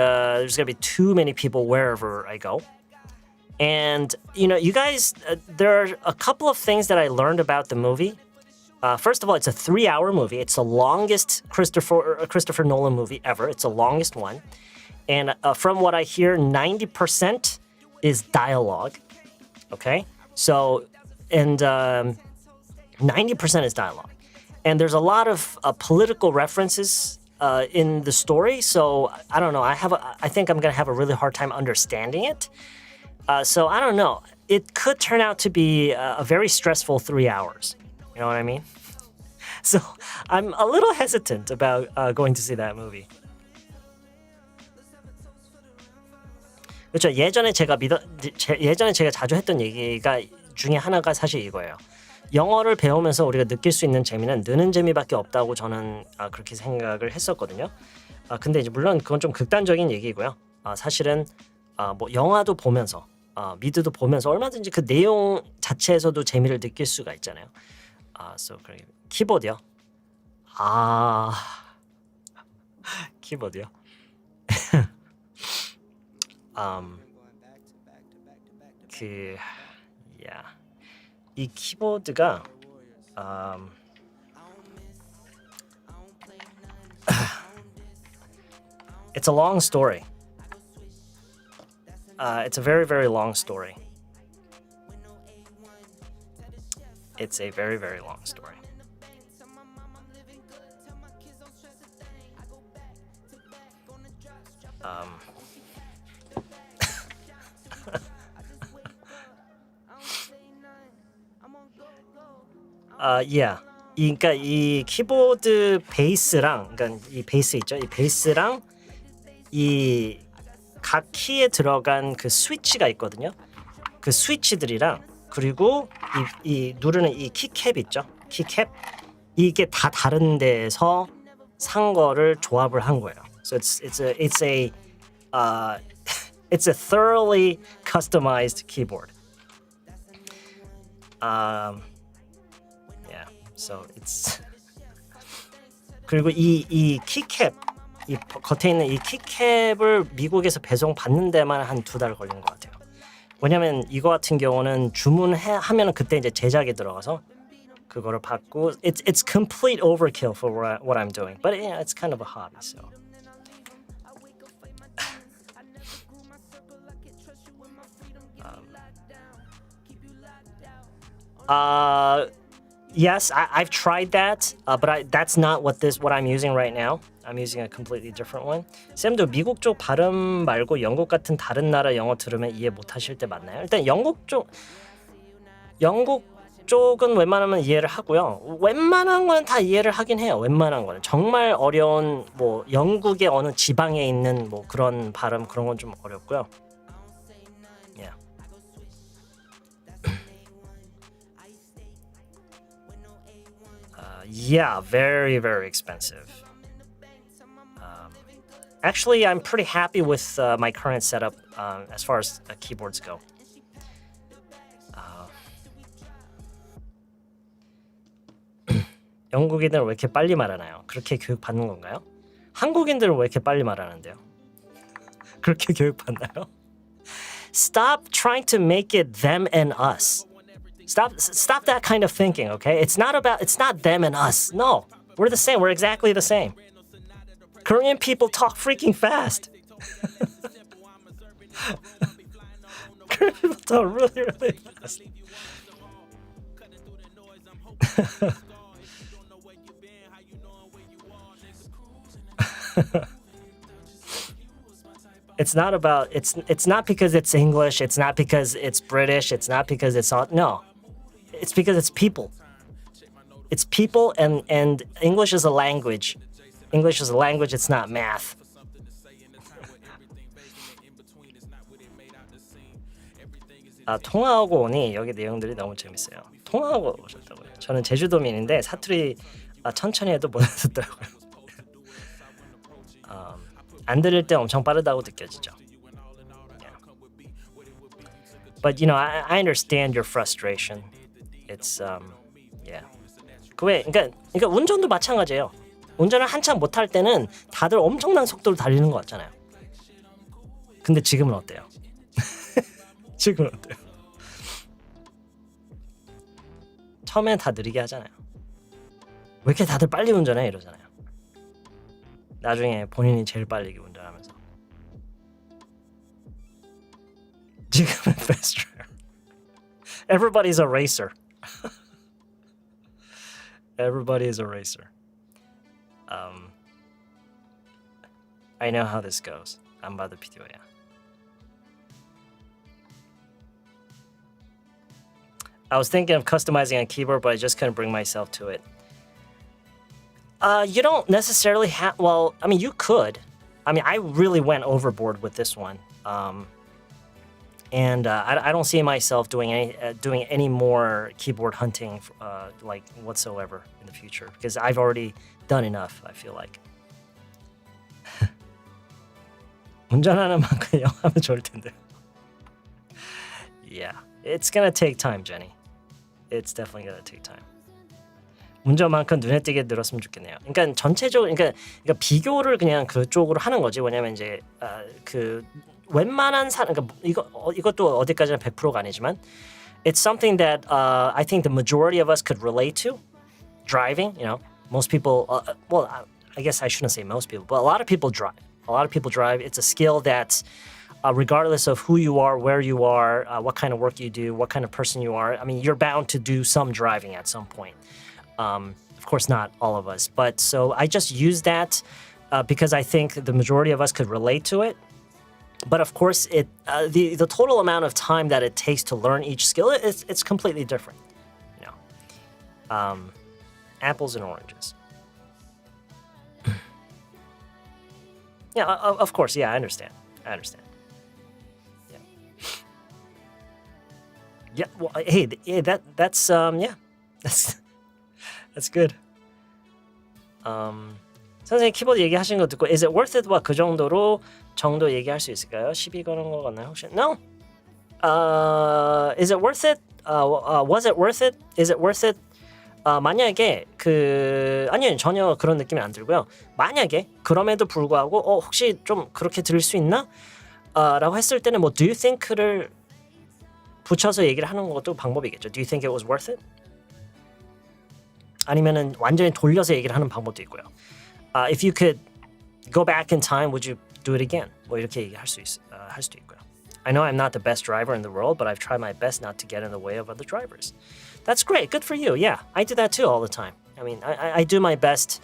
too many people wherever I go. And you guys, there are a couple of things that I learned about the movie. First of all, it's a 3-hour movie. It's the longest Christopher Nolan movie ever. It's the longest one. And from what I hear, 90% is dialogue. Okay? So, and 90% is dialogue. And there's a lot of political references in the story. So, I don't know. I think I'm going to have a really hard time understanding it. So, I don't know. It could turn out to be a very stressful 3 hours. You know what I mean? So I'm a little hesitant about going to see that movie. 그렇죠. 예전에 제가 자주 했던 얘기가 중에 하나가 사실 이거예요. 영어를 배우면서 우리가 느낄 수 있는 재미는 느는 재미밖에 없다고 저는 그렇게 생각을 했었거든요. 근데 이제 물론 그건 좀 극단적인 얘기고요. 사실은 뭐 영화도 보면서 미드도 보면서 얼마든지 그 내용 자체에서도 재미를 느낄 수가 있잖아요. So 키보드요. 키보드요. 이 키보드가 it's a long story. It's a very, very long story. It's a very, very long story. 그러니까 이 키보드 베이스랑, 그러니까 이 베이스 있죠? 이 베이스랑 이 각 키에 들어간 그 스위치가 있거든요. 그 스위치들이랑 그리고 이 누르는 이 키캡 있죠? 키캡 이게 다 다른 데서 산 거를 조합을 한 거예요. So it's a thoroughly customized keyboard. So it's 그리고 이 키캡 이 겉에 있는 이 키캡을 미국에서 배송 받는 데만 한 2달 걸린 것 같아요. 왜냐면 이거 같은 경우는 주문하면 그때 이제 제작에 들어가서 그거를 받고 it's complete overkill for what I'm doing, but yeah, it's kind of a hobby. So. Yes, I've tried that, but that's not what I'm using right now. I'm using a completely different one. 쌤도 미국 쪽 발음 말고 영국 같은 다른 나라 영어 들으면 이해 못 하실 때 맞나요? 일단 영국 쪽은 웬만하면 이해를 하고요. 웬만한 거는 다 이해를 하긴 해요. 웬만한 거는 정말 어려운 뭐 영국의 어느 지방에 있는 뭐 그런 발음 그런 건 좀 어렵고요. Yeah, very, very expensive. Actually, I'm pretty happy with my current setup as far as keyboards go. 영국인들은 왜 이렇게 빨리 말하나요? 그렇게 교육 받는 건가요? 한국인들은 왜 이렇게 빨리 말하는데요? 그렇게 교육 받나요? Stop trying to make it them and us. Stop that kind of thinking, okay? It's not them and us. No, we're the same. We're exactly the same. Korean people talk freaking fast. Korean people talk really, really fast. It's not because it's English, it's not because it's British, it's not because it's all, no. It's because it's people. It's people and English is a language. English is a language, it's not math. 통화하고 오니 여기 내용들이 너무 재밌어요. 통화하고 오셨다고요. 저는 제주도민인데 사투리 천천히 해도 못 듣더라고요. 안 들을 때 엄청 빠르다고 느껴지죠. But you know, I understand your frustration. It's yeah. 그러니까 운전도 마찬가지예요. 운전을 한참 못할 때는 다들 엄청난 속도로 달리는 것 같잖아요. 근데 지금은 어때요? 지금은 어때요? 처음엔 다 느리게 하잖아요. 왜 이렇게 다들 빨리 운전해? 이러잖아요. 나중에 본인이 제일 빨리 운전하면서 지금은 faster. Everybody's a racer. Everybody is a racer. I know how this goes. 안 봐도 비디오야. I was thinking of customizing a keyboard, but I just couldn't bring myself to it. You don't necessarily have. Well, I mean, you could. I mean, I really went overboard with this one. And I don't see myself doing any more keyboard hunting like whatsoever in the future because I've already done enough. I feel like. 운전하는 만큼 영어 하면 좋을 텐데. Yeah, it's gonna take time, Jenny. It's definitely gonna take time. 운전만큼 눈에 띄게 늘었으면 좋겠네요. 그러니까 전체적으로 그러니까 비교를 그냥 그쪽으로 하는 거지. 왜냐면 이제 그 웬만한 그러니까 이것도 어디까지나 100%가 아니지만 it's something that I think the majority of us could relate to. Driving, you know, most people well, I guess I shouldn't say most people, but a lot of people drive. A lot of people drive. It's a skill that regardless of who you are, where you are, what kind of work you do, what kind of person you are, I mean, you're bound to do some driving at some point. Of course, not all of us. But so I just use that because I think the majority of us could relate to it. But of course, the total amount of time that it takes to learn each skill, it's completely different. You know, apples and oranges. Yeah, of course. Yeah, I understand. Yeah. Yeah. Well, hey, that's yeah, that's good. 선생님 키보드 얘기하신 거 듣고 is it worth it? 그 정도 얘기할 수 있을까요? 시비 거는 거 같나요 혹시? No. Is it worth it? Was it worth it? Is it worth it? 만약에 아니요 전혀 그런 느낌이 안 들고요. 만약에 그럼에도 불구하고 혹시 좀 그렇게 들을 수 있나? 라고 했을 때는 뭐 do you think를 붙여서 얘기를 하는 것도 방법이겠죠. Do you think it was worth it? 아니면은 완전히 돌려서 얘기를 하는 방법도 있고요. If you could go back in time, would you do it again? 뭐 이렇게 얘기할 수도 있고요. I know I'm not the best driver in the world, but I've tried my best not to get in the way of other drivers. That's great. Good for you. Yeah, I do that too all the time. I mean, I do my best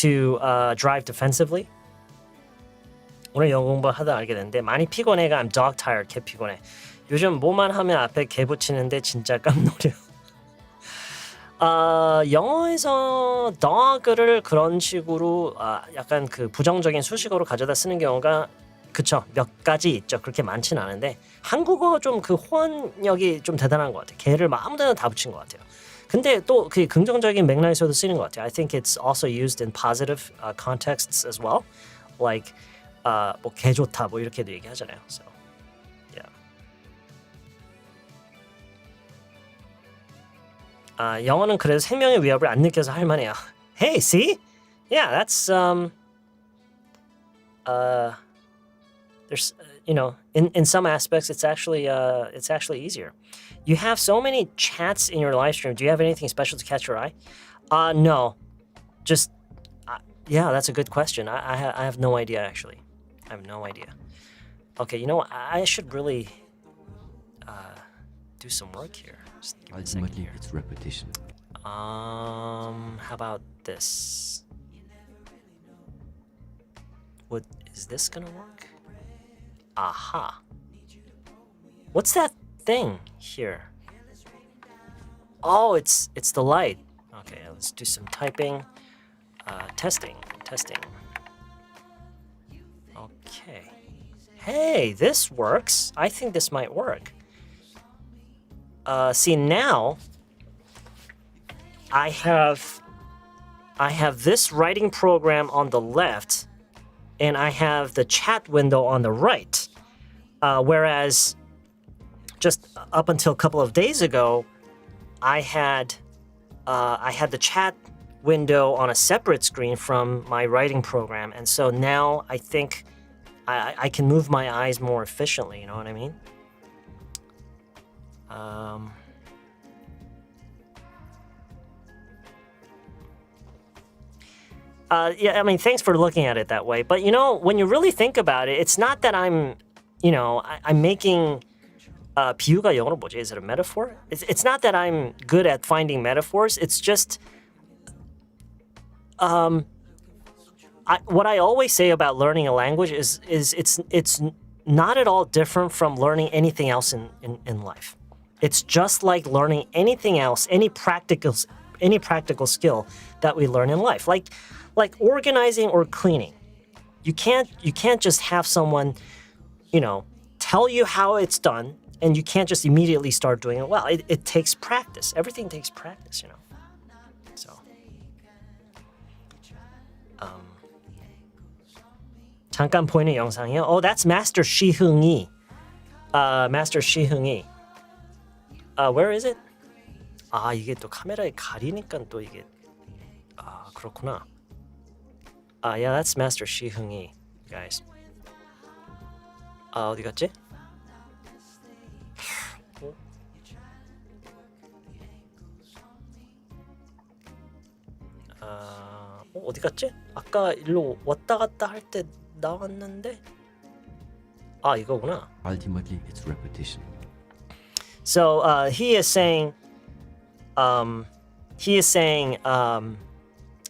to drive defensively. 오늘 영어 공부하다 알게 됐는데 많이 피곤해가 I'm dog tired. 개 피곤해. 요즘 뭐만 하면 앞에 개 붙이는데 진짜 깜놀이요. 영어에서 dog를 그런 식으로 약간 그 부정적인 수식어로 가져다 쓰는 경우가 그쵸 몇 가지 있죠. 그렇게 많진 않은데 한국어 좀 그 호언력이 좀 대단한 것 같아요. 개를 아무데나 다 붙인 것 같아요. 근데 또 그 긍정적인 맥락에서도 쓰이는 것 같아요. I think it's also used in positive contexts as well. Like 뭐 개 좋다 뭐 이렇게도 얘기하잖아요. So yeah. 영어는 그래도 생명의 위협을 안 느껴서 할 만해요. Hey, see? Yeah, that's there's you know in some aspects it's actually easier. You have so many chats in your live stream. Do you have anything special to catch your eye? No, just yeah, that's a good question. I have no idea actually. I have no idea. Okay, you know what? I should really do some work here. Just give me a second Ultimately, here. it's repetition. How about this? Is this gonna work? Aha. What's that thing here? Oh, it's the light. Okay, let's do some typing. Testing. Okay. Hey, this works. I think this might work. See now, I have this writing program on the left, and I have the chat window on the right. Whereas, just up until a couple of days ago, I had the chat window on a separate screen from my writing program, and so now I think I can move my eyes more efficiently. You know what I mean? Yeah, I mean, thanks for looking at it that way. But, you know, when you really think about it, it's not that I'm making 비유가 영어로 뭐지? Is it a metaphor? It's not that I'm good at finding metaphors. It's just what I always say about learning a language is it's not at all different from learning anything else in life. It's just like learning anything else, any practical skill that we learn in life, like organizing or cleaning. You can't just have someone, tell you how it's done, and you can't just immediately start doing it well. It takes practice. Everything takes practice, you know. So, 잠깐 보이는 영상이요. Oh, that's Master 시흥이. Master 시흥이. Where is it? 아, 이게 또 카메라에 가리니까 또 이게 그렇구나. Yeah, that's Master 시흥이, guys. 어디 갔지? 어디 갔지? 아까 일로 왔다 갔다 할 때 나왔는데 이거구나. Ultimately, it's repetition. So he is saying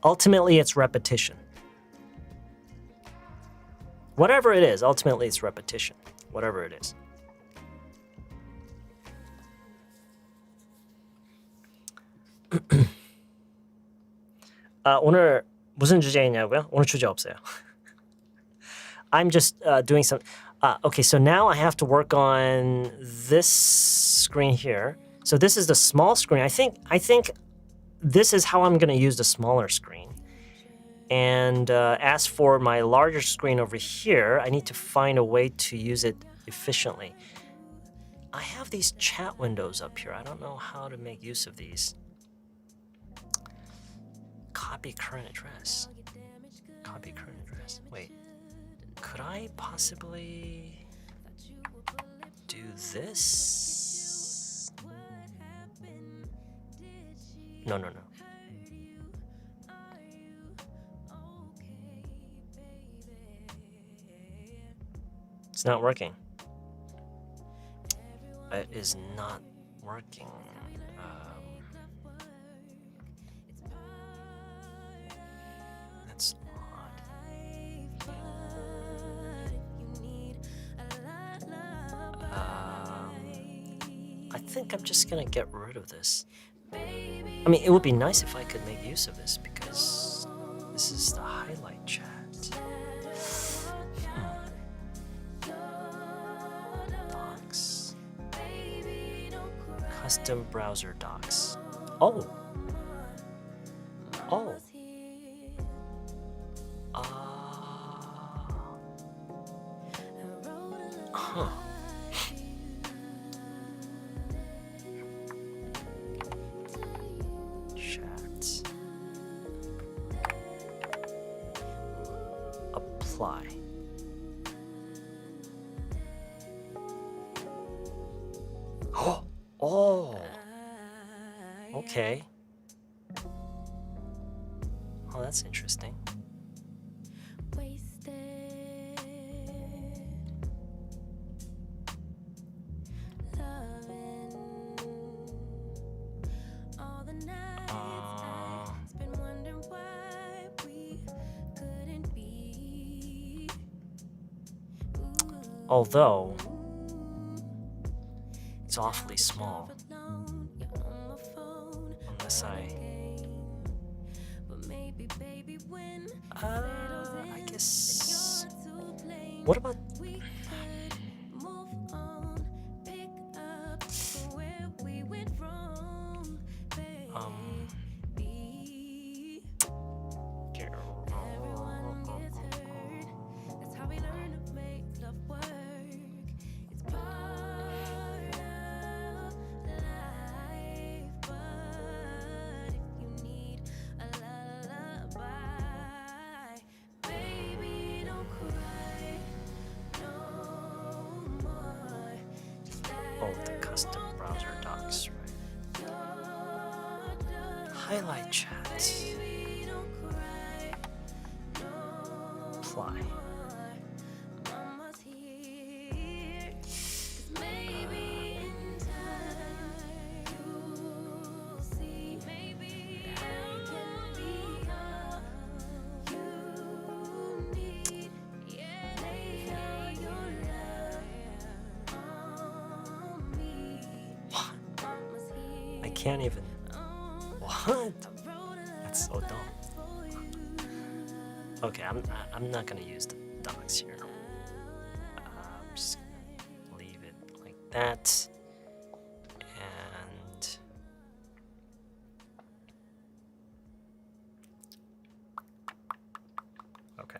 ultimately it's repetition. Whatever it is, ultimately it's repetition. Whatever it is. 오늘 무슨 주제이냐고요? 오늘 주제 없어요. I'm just doing some. Okay, so now I have to work on this screen here. So this is the small screen. I think this is how I'm going to use the smaller screen. And as for my larger screen over here, I need to find a way to use it efficiently. I have these chat windows up here. I don't know how to make use of these. Copy current address. Copy current address. Wait. Could I possibly do this? No. It's not working. It is not working. That's odd. I think I'm just gonna get rid of this. I mean, it would be nice if I could make use of this because this is the highlight chat. Docs. Custom browser docs. Oh. Chat. Apply. Oh. Okay. Oh, that's interesting. Although it's awfully small, unless I guess. What about? The custom browser docs, right? Highlight chat. Apply. Can't even. What? That's so dumb. Okay, I'm not gonna use the docs here. I'm just gonna leave it like that. that. And okay.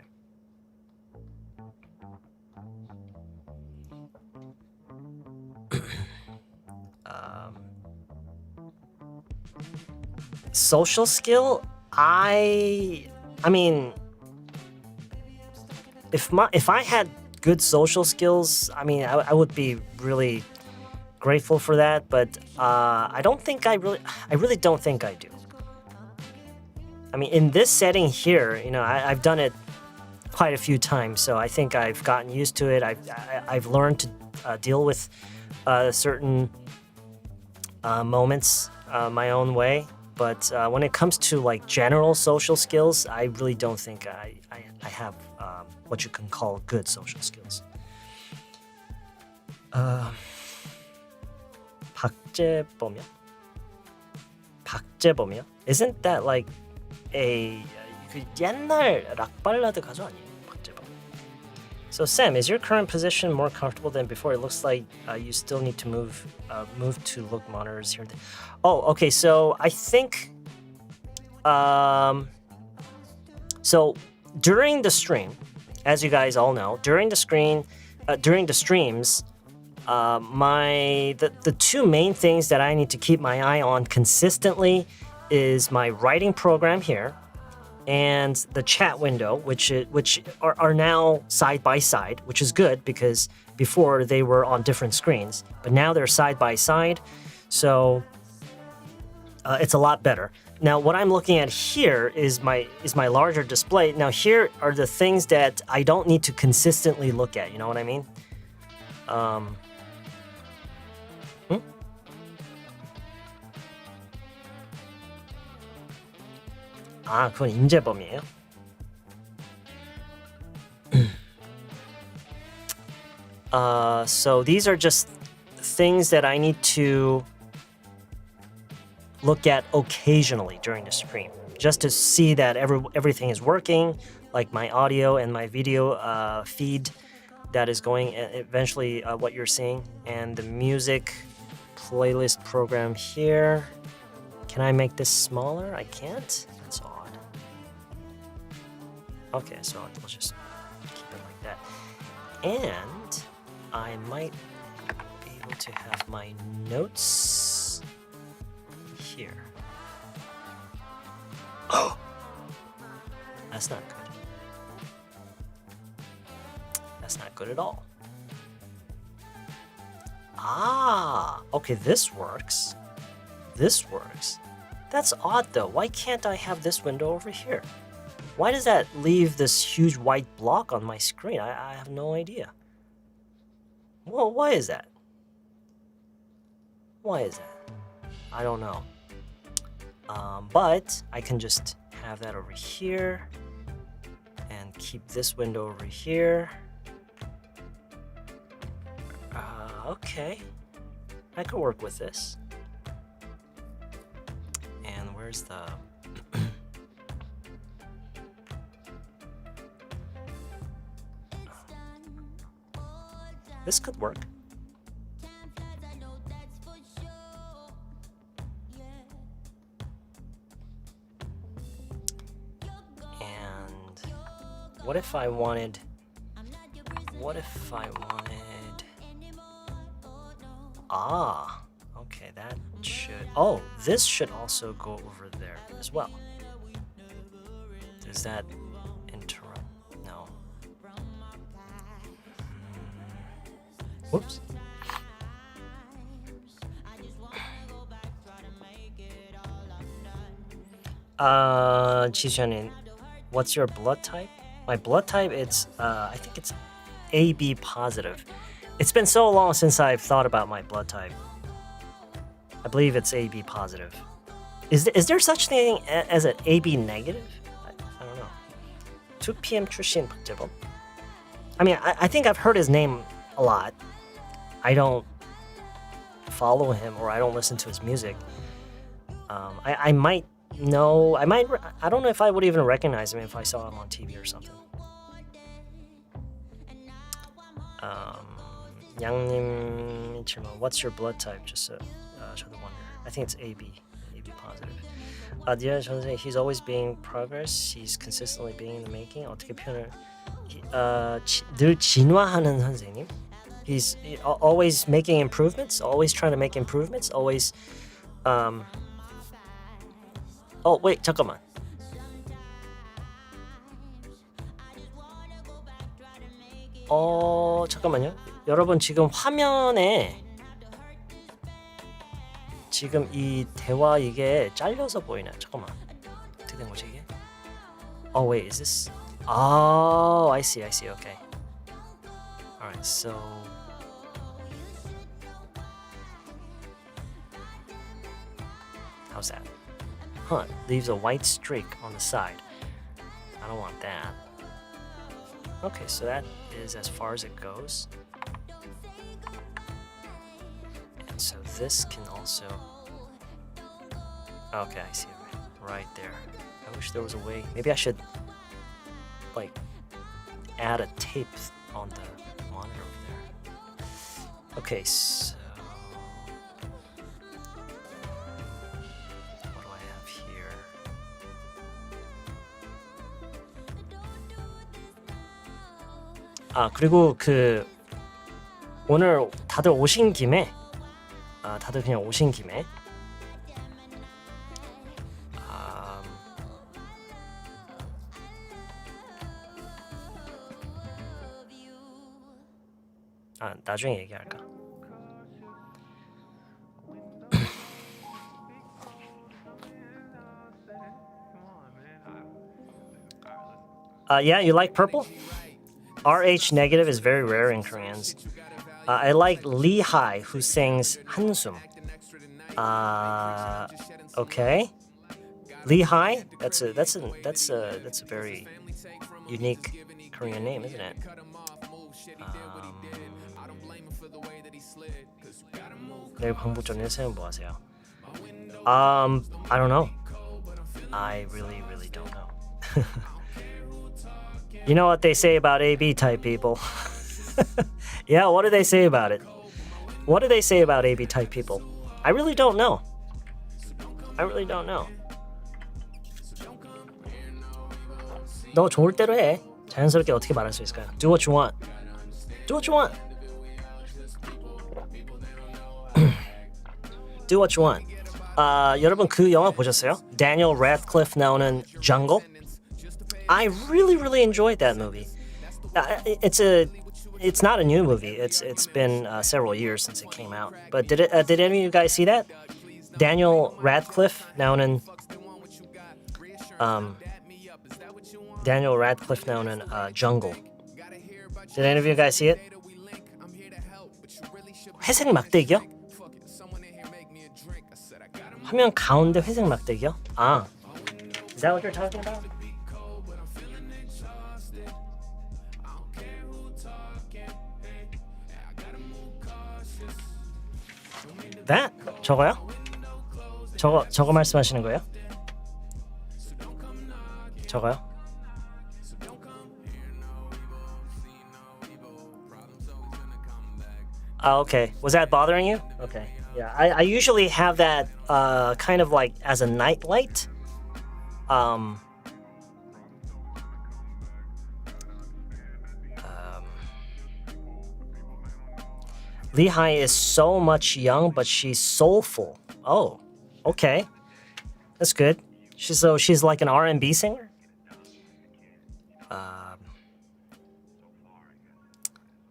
Social skill, I mean, if I had good social skills, I mean, I would be really grateful for that, but I really don't think I do. I mean, in this setting here, you know, I've done it quite a few times, so I think I've gotten used to it. I've learned to deal with certain moments my own way. But when it comes to like general social skills, I really don't think I have what you can call good social skills. 박재범이요? 박재범이요? Isn't that like a 그 옛날 락 발라드 가수 아니에요? 박재범. So Sam, is your current position more comfortable than before? It looks like you still need to move to look monitors here. Oh, okay. So I think so during the stream, as you guys all know, during the streams, the two main things that I need to keep my eye on consistently is my writing program here and the chat window, which are now side by side, which is good because before they were on different screens, but now they're side by side, so it's a lot better. Now, what I'm looking at here is my larger display. Now, here are the things that I don't need to consistently look at. You know what I mean? 아, 그건 임재범이에요? So these are just things that I need to look at occasionally during the stream, just to see that everything is working, like my audio and my video feed that is going eventually what you're seeing, and the music playlist program here. Can I make this smaller? I can't? That's odd. Okay, so I'll just keep it like that. And I might be able to have my notes here. Oh! That's not good. That's not good at all. Ah! Okay, this works. This works. That's odd though. Why can't I have this window over here? Why does that leave this huge white block on my screen? I have no idea. Well, why is that? Why is that? I don't know. But I can just have that over here and keep this window over here. Okay. I could work with this. And where's the... This could work. And what if I wanted... Ah, okay, that should... Oh, this should also go over there as well. Does that interrupt? No. Whoops. 지수현님, what's your blood type? My blood type, it's I think it's AB positive. It's been so long since I've thought about my blood type. I believe it's AB positive. Is there such thing as an AB negative? I don't know. 2PM 출신 박재범. I mean, I think I've heard his name a lot. I don't follow him or I don't listen to his music. I might know. I don't know if I would even recognize him if I saw him on TV or something. 양님 질문. What's your blood type? Just so 저도 wonder. I think it's AB positive. 디아 선생, he's always being progress. He's consistently being in the making. 어떻게 표현을? 늘 진화하는 선생님. He's always making improvements. Always trying to make improvements. Always. Oh wait, 잠깐만. 잠깐만요. 여러분 지금 화면에 지금 이 대화 이게 잘려서 보이나요? 잠깐만. 어떻게 된 거지 이게? Oh wait, is this? Oh, I see. Okay. All right, so. How's that? Huh, leaves a white streak on the side. I don't want that. Okay, so that is as far as it goes. And so this can also... Okay, I see it right there. I wish there was a way. Maybe I should, like, add a tape on the monitor over there. Okay, so... What do I have here? 그리고 오늘 다들 오신 김에 다들 그냥 오신 김에 나중에 얘기할까? Yeah, you like purple? RH negative is very rare in Koreans. I like Lehigh, who sings 한숨. Okay. Lehigh? That's a very unique Korean name, isn't it? 내일 광복 전에 쌤은 뭐 하세요? I don't know. I really don't know. You know what they say about AB type people? Yeah, what do they say about it? What do they say about AB type people? I really don't know. 너 좋을 대로 해. 자연스럽게 어떻게 말할 수 있을까요? Do what you want. Do what you want. Do what you want. 여러분 그 영화 보셨어요? Daniel Radcliffe 나오는 Jungle? I really enjoyed that movie. It's not a new movie. It's been several years since it came out. But did any of you guys see that? Daniel Radcliffe 나오는 Jungle. Did any of you guys see it? 회색 막대기요? 화면 가운데 회색 막대기요? Is that what you're talking about? That? 저거요? 저거 말씀하시는 거예요? 저거요? Okay. Was that bothering you? Okay. Yeah, I usually have that kind of like as a night light. Lehigh is so much young, but she's soulful. Oh, okay. That's good. She's like an R&B singer?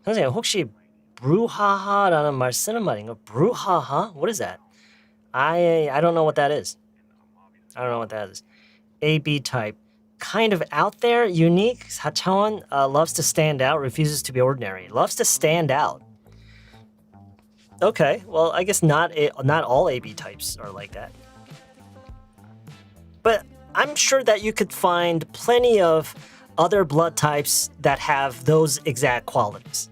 선생님, 혹시 브루하하라는 말 쓰는 말인가? 브루하하? What is that? I don't know what that is. AB type. Kind of out there, unique. 4차원, loves to stand out, refuses to be ordinary. Loves to stand out. Okay, well, I guess not all AB types are like that. But I'm sure that you could find plenty of other blood types that have those exact qualities.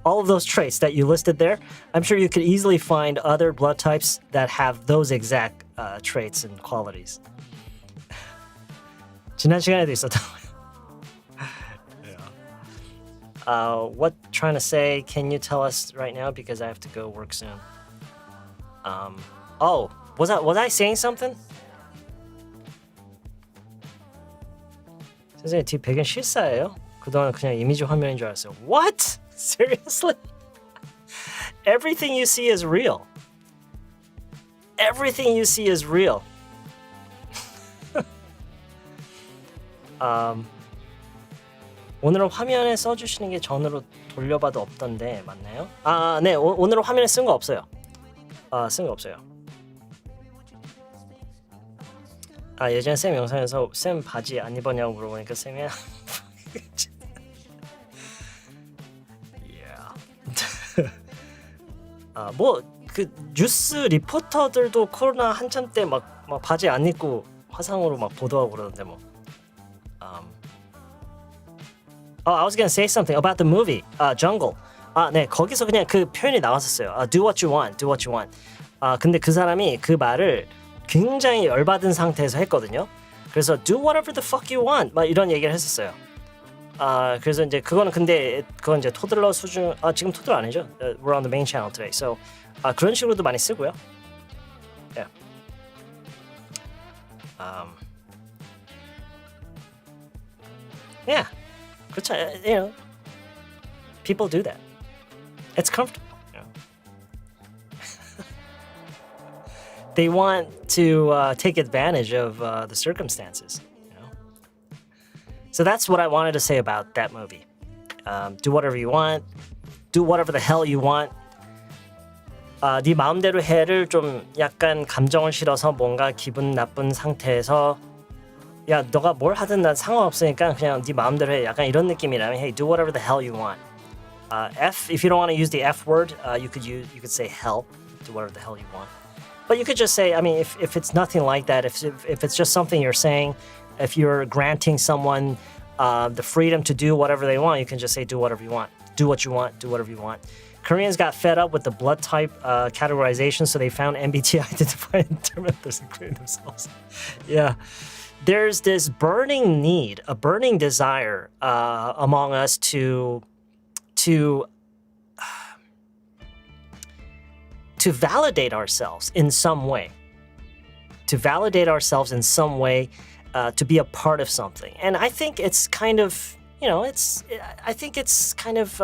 All of those traits that you listed there, I'm sure you could easily find other blood types that have those exact traits and qualities. 지난 시간에도 있었던 거예요. What trying to say? Can you tell us right now because I have to go work soon. Oh, was I saying something? 선생님 뒤 배경 실사예요? 그동안 그냥 이미지 화면인 줄 알았어요. What? Seriously? Everything you see is real. Everything you see is real. 오늘은 화면에 써주시는 게 전으로 돌려봐도 없던데 맞나요? 아, 네. 오늘은 화면에 쓴 거 없어요. 쓴 거 없어요. 예전에 쌤 영상에서 쌤 바지 안 입었냐고 물어보니까 쌤이 뭐 그 뉴스 리포터들도 코로나 한참 때 막 바지 안 입고 화상으로 막 보도하고 그러던데 뭐. I was gonna say something about the movie, Jungle. 네, 거기서 그냥 그 표현이 나왔었어요. Do what you want, do what you want. 근데 그 사람이 그 말을 굉장히 열받은 상태에서 했거든요. 그래서 do whatever the fuck you want, 막 이런 얘기를 했었어요. 그래서 이제 그건 이제 토들러 수준. 지금 토들러 아니죠? We're on the main channel today, so 그런 식으로도 많이 쓰고요. Yeah. Yeah. 그렇죠. You know, people do that. It's comfortable. You know. They want to take advantage of the circumstances. You know. So that's what I wanted to say about that movie. Do whatever you want. Do whatever the hell you want. 네 마음대로 해를 좀 약간 감정을 실어서 뭔가 기분 나쁜 상태에서 야 너가 뭘 하든 난 상관없으니까 그냥 네 마음대로 해 약간 이런 느낌이라면 hey do whatever the hell you want. If you don't want to use the F word, you could say hell. Do whatever the hell you want. But you could just say, I mean, if it's nothing like that, if it's just something you're saying, if you're granting someone the freedom to do whatever they want, you can just say do whatever you want. Do what you want. Do whatever you want. Koreans got fed up with the blood type categorization, so they found MBTI to define and determine if they're including themselves. Yeah. There's this burning need, a burning desire among us to validate ourselves in some way. To validate ourselves in some way, to be a part of something. And I think it's kind of, I think it's kind of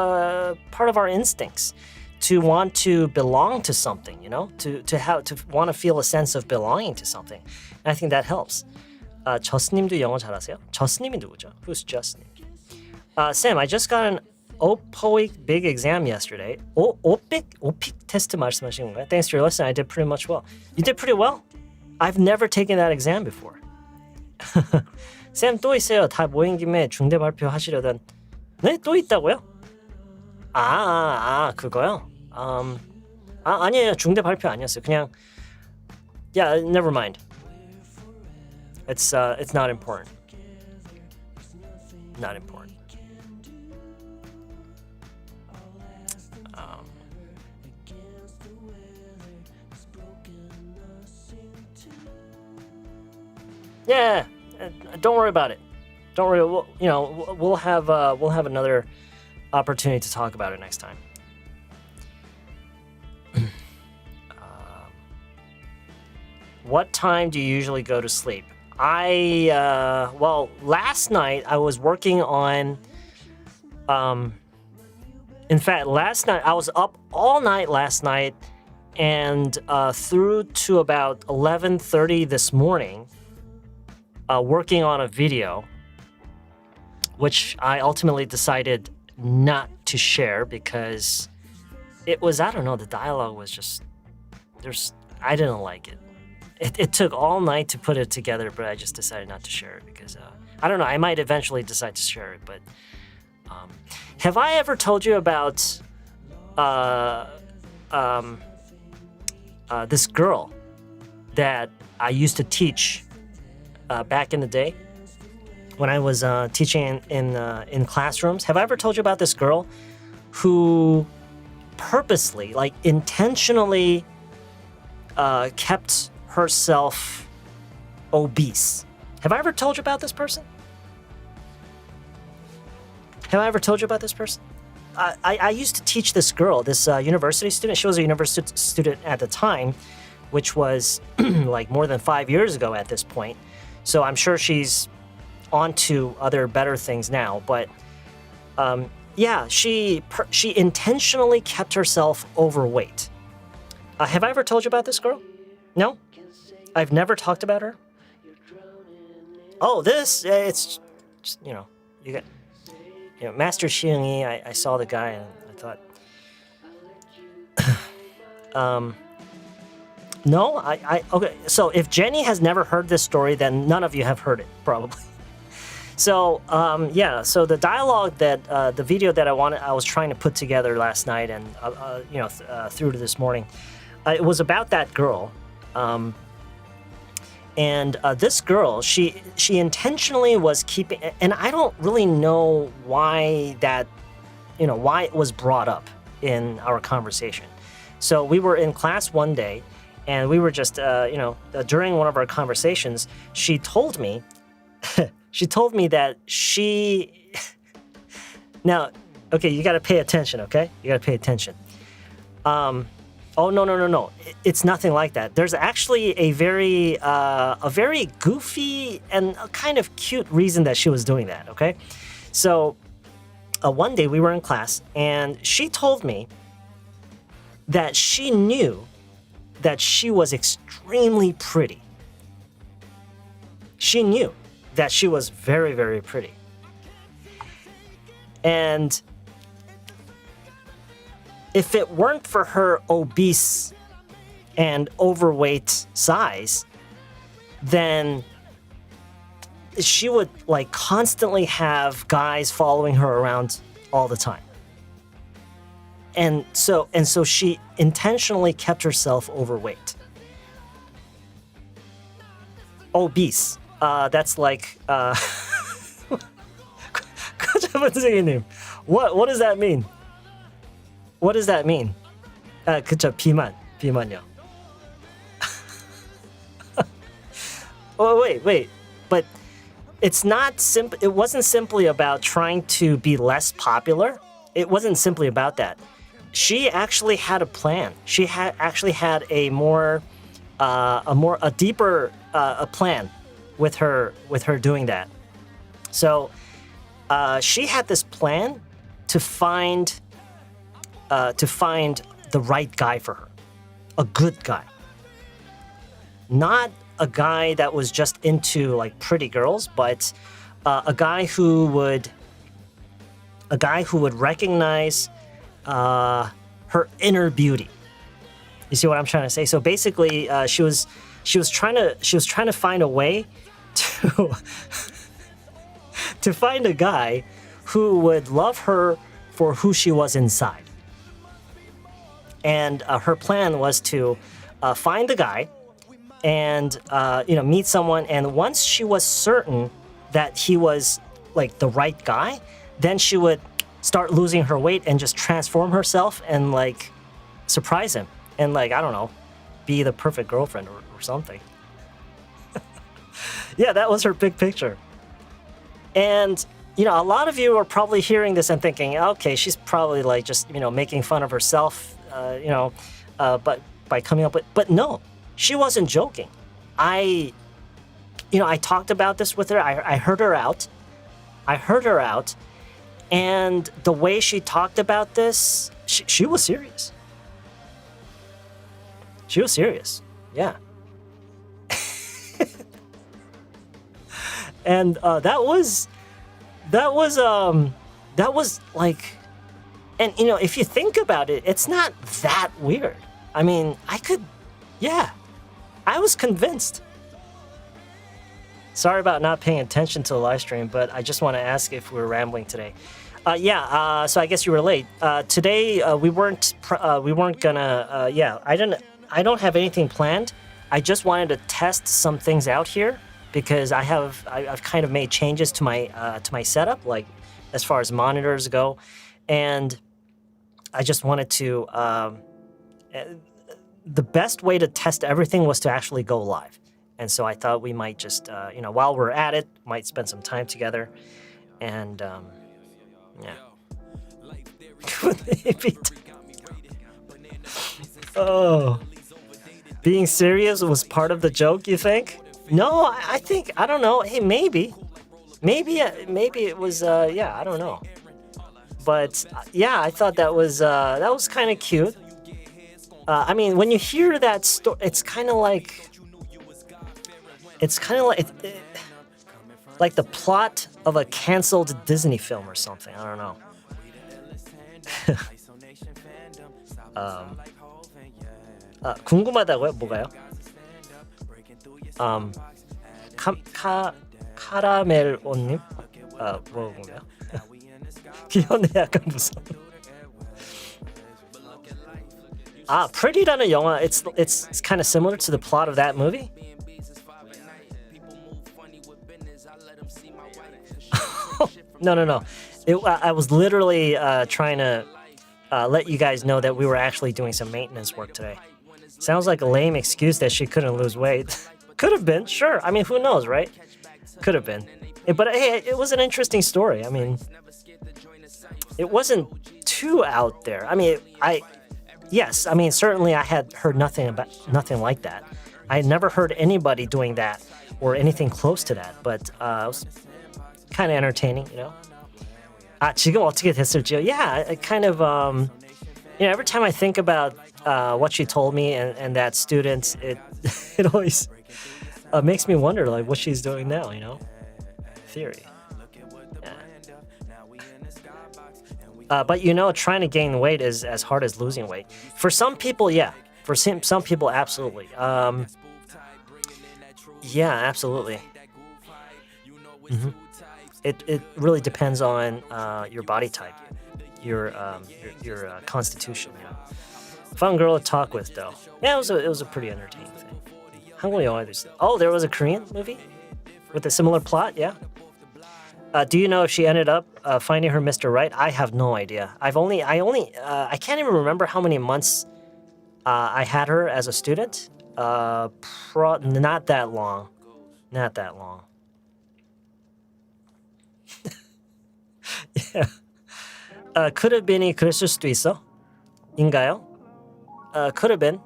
part of our instincts to want to belong to something, to want to feel a sense of belonging to something. And I think that helps. 저스님도 영어 잘하세요? 저스님이 누구죠? Who's 저스님? Sam, I just got an OPOIC big exam yesterday. OPIC 테스트 말씀하시는 건가요? Thanks for your lesson. I did pretty much well. You did pretty well. I've never taken that exam before. 쌤 또 있어요. 다 모인 김에 중대 발표 하시려던. 네? 또 있다고요? 그거요? 아니에요. 중대 발표 아니었어요. 그냥 Yeah, never mind. It's not important. Not important. Yeah, don't worry about it. Don't worry. We'll have another opportunity to talk about it next time. What time do you usually go to sleep? Last night I was working on. In fact, last night I was up all night last night, and through to about 11:30 this morning. Working on a video, which I ultimately decided not to share because it was, I don't know, the dialogue was just, I didn't like it. It took all night to put it together, but I just decided not to share it because, I don't know, I might eventually decide to share it, but have I ever told you about this girl that I used to teach back in the day when I was teaching in classrooms? Have I ever told you about this girl who purposely, like intentionally, kept herself obese? Have I ever told you about this person? Have I ever told you about this person? I used to teach this girl, this university student. She was a university student at the time, which was like more than 5 years ago at this point. So I'm sure she's on to other better things now. But yeah, she intentionally kept herself overweight. Have I ever told you about this girl? No? I've never talked about her? Oh, this, it's, just, you know, you got, you know, Master Xiangyi, I saw the guy and I thought, no, okay, so if Jenny has never heard this story, then none of you have heard it, probably. So, yeah, so the dialogue that, the video that I was trying to put together last night and, you know, through to this morning, it was about that girl. And this girl, she intentionally was keeping, and I don't really know why that, you know, why it was brought up in our conversation. So we were in class one day, and we were just, you know, during one of our conversations, she told me, that she, now, okay, you got to pay attention, okay? You got to pay attention. Oh, no. It's nothing like that. There's actually a very goofy and a kind of cute reason that she was doing that, okay? So one day we were in class and she told me that she knew that she was extremely pretty. She knew that she was very, very pretty. And if it weren't for her obese and overweight size, then she would like constantly have guys following her around all the time. And so she intentionally kept herself overweight. Obese. That's like what does that mean? What does that mean? 그쵸, 비만요. Oh, wait. But it's not simple. It wasn't simply about trying to be less popular. It wasn't simply about that. She actually had a plan. She actually had a deeper plan with her doing that. So she had this plan to find the right guy for her, a good guy, not a guy that was just into like pretty girls, but a guy who would recognize her inner beauty. You see what I'm trying to say? So basically, she was trying to find a way to to find a guy who would love her for who she was inside. And her plan was to find the guy and you know, meet someone. And once she was certain that he was like the right guy, then she would start losing her weight and just transform herself and like surprise him and like, I don't know, be the perfect girlfriend or something. Yeah, that was her big picture. And you know, a lot of you are probably hearing this and thinking, okay, she's probably like just, you know, making fun of herself, you know, but by coming up with, but no, she wasn't joking. I talked about this with her. I heard her out. And the way she talked about this, she was serious. She was serious. Yeah. And that was like, and you know, if you think about it, it's not that weird. I mean, I was convinced. Sorry about not paying attention to the live stream, but I just want to ask if we're rambling today. So I guess you were late. Today we weren't gonna. I don't have anything planned. I just wanted to test some things out here because I've kind of made changes to my setup, like as far as monitors go, and I just wanted to. The best way to test everything was to actually go live. And so I thought we might just, while we're at it, might spend some time together. And, yeah. Oh. Being serious was part of the joke, you think? No, I think, I don't know. Hey, maybe. Maybe it was, yeah, I don't know. But, yeah, I thought that was kind of cute. I mean, when you hear that story, it's kind of like the plot of a canceled Disney film or something. I don't know. 궁금하다고요? 뭐가요? 카라멜온님? 뭐가요? 귀여운데 약간 무서워. Pretty라는 영화. It's kind of similar to the plot of that movie. No. I was literally trying to let you guys know that we were actually doing some maintenance work today. Sounds like a lame excuse that she couldn't lose weight. Could have been, sure. I mean, who knows, right? Could have been. But hey, it was an interesting story. I mean, it wasn't too out there. I mean, yes, I mean, certainly I had heard nothing like that. I had never heard anybody doing that or anything close to that. But it was kind of entertaining, you know. 지금 어떻게 됐을지요? Yeah, I kind of, every time I think about what she told me and that student, it always makes me wonder, like, what she's doing now, you know? Theory. Yeah. But, trying to gain weight is as hard as losing weight. For some people, yeah. For some people, absolutely. Yeah, absolutely. Mm-hmm. It really depends on your body type, your constitution. Fun girl to talk with, though. Yeah, it was a pretty entertaining thing. 한국 영화도 있어. Oh, there was a Korean movie with a similar plot. Yeah. Do you know if she ended up finding her Mr. Right? I have no idea. I can't even remember how many months I had her as a student. Not that long. Not that long. Yeah. Could have been이 그랬을 수도 있어? 인가요? Could have been.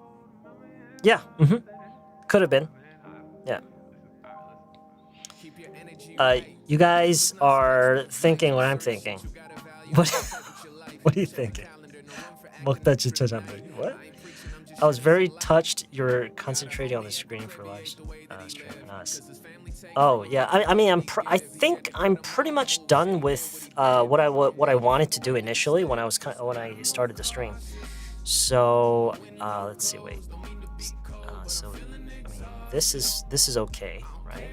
Yeah. Mm-hmm. Could have been. Yeah. You guys are thinking what I'm thinking. What are you thinking? 먹다 지쳐 잠들기. What? I was very touched you're concentrating on the screen for live stream. Nice. Oh yeah, I think I'm pretty much done with what I wanted to do initially when I started the stream. So let's see. Wait. So this is okay, right?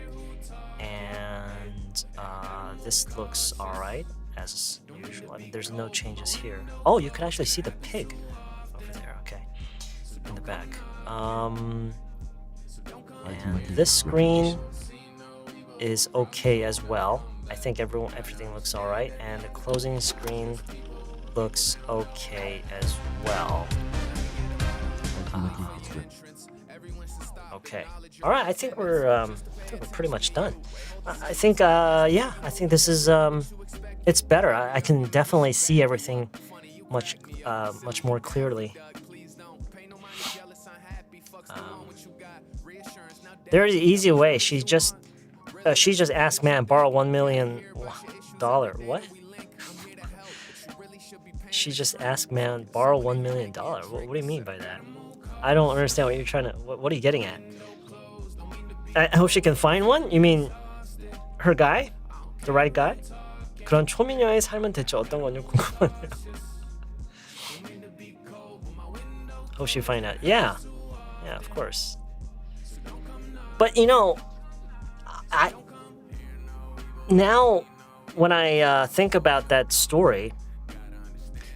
And this looks all right as usual. I mean, there's no changes here. Oh, you could actually see the pig over there. Okay, in the back. And this screen is okay as well. I think everything looks all right, and the closing screen looks okay as well. Okay. All right. I think we're pretty much done. I think this is it's better. I can definitely see everything much more clearly. There's an easy way. She just asked man borrow $1 million. What? She just asked man borrow $1 million. What do you mean by that? I don't understand what you're trying to. What are you getting at? I hope she can find one. You mean her guy, the right guy? 그런 초미녀의 삶은 대체 어떤 거냐 궁금하네요. Hope she find out. Yeah, of course. But now when I think about that story,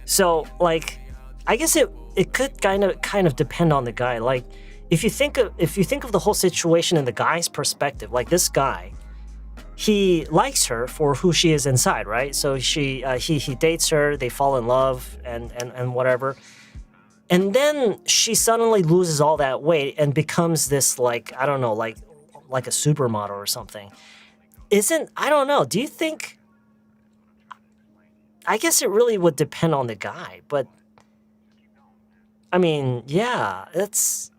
so like, I guess it could kind of depend on the guy. Like, if you think of the whole situation in the guy's perspective, like this guy, he likes her for who she is inside, right? So he dates her, they fall in love and whatever. And then she suddenly loses all that weight and becomes this, like, I don't know, like a supermodel or something. I don't know. Do you think I guess it really would depend on the guy, but I mean, yeah, that's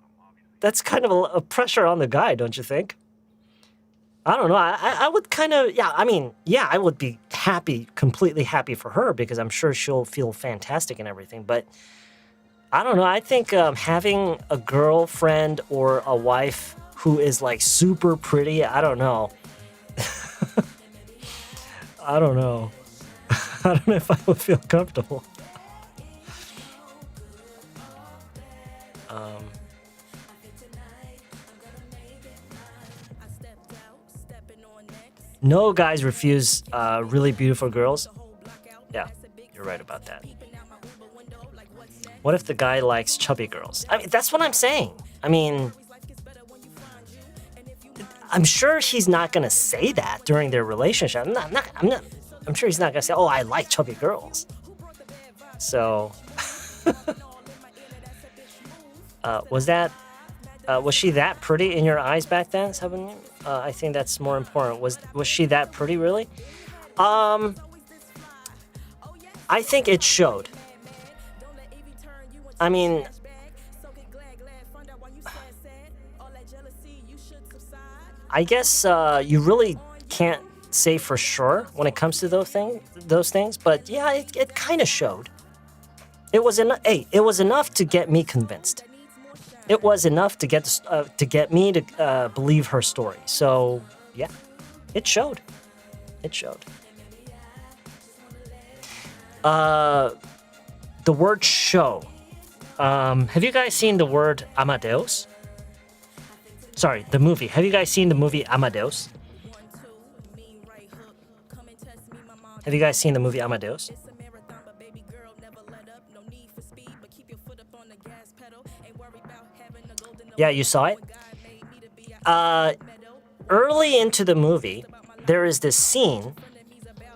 kind of a pressure on the guy, don't you think? I don't know. I would kind of, yeah, I mean, yeah, I would be happy, completely happy for her because I'm sure she'll feel fantastic and everything. But I don't know. I think having a girlfriend or a wife who is like super pretty, I don't know. I don't know. I don't know if I would feel comfortable. No guys refuse really beautiful girls. Yeah, you're right about that. What if the guy likes chubby girls? I mean, that's what I'm saying. I mean, I'm sure he's not gonna say that during their relationship. I'm sure he's not gonna say, "Oh, I like chubby girls." So, was she that pretty in your eyes back then, Seven? I think that's more important. Was she that pretty, really? I think it showed. I mean, I guess you really can't say for sure when it comes to those things. But yeah, it kind of showed. It was enough to get me convinced. It was enough to get me to believe her story. So yeah, it showed. It showed. The word show. Have you guys seen the word Amadeus? Sorry, the movie. Have you guys seen the movie Amadeus? Have you guys seen the movie Amadeus? Yeah, you saw it? Early into the movie, there is this scene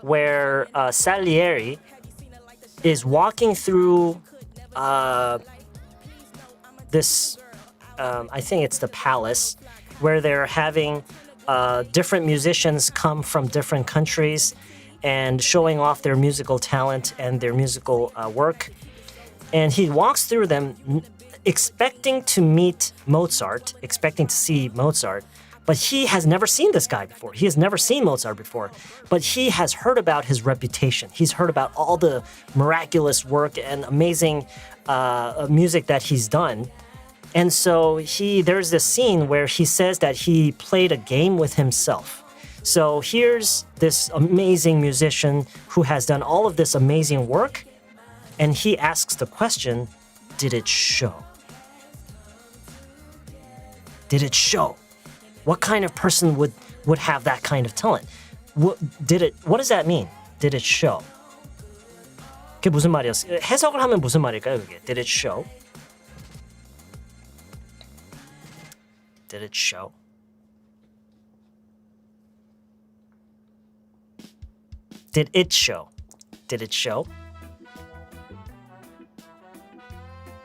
where Salieri is walking through this, I think it's the palace, where they're having different musicians come from different countries and showing off their musical talent and their musical work. And he walks through them expecting to meet Mozart, expecting to see Mozart, but he has never seen this guy before. He has never seen Mozart before, but he has heard about his reputation. He's heard about all the miraculous work and amazing music that he's done. And so there's this scene where he says that he played a game with himself. So here's this amazing musician who has done all of this amazing work, and he asks the question, did it show? Did it show? What kind of person would have that kind of talent? What does that mean? Did it show? 그게 무슨 말이었어요? 해석을 하면 무슨 말일까요, 그게? Did it show? Did it show? Did it show? Did it show?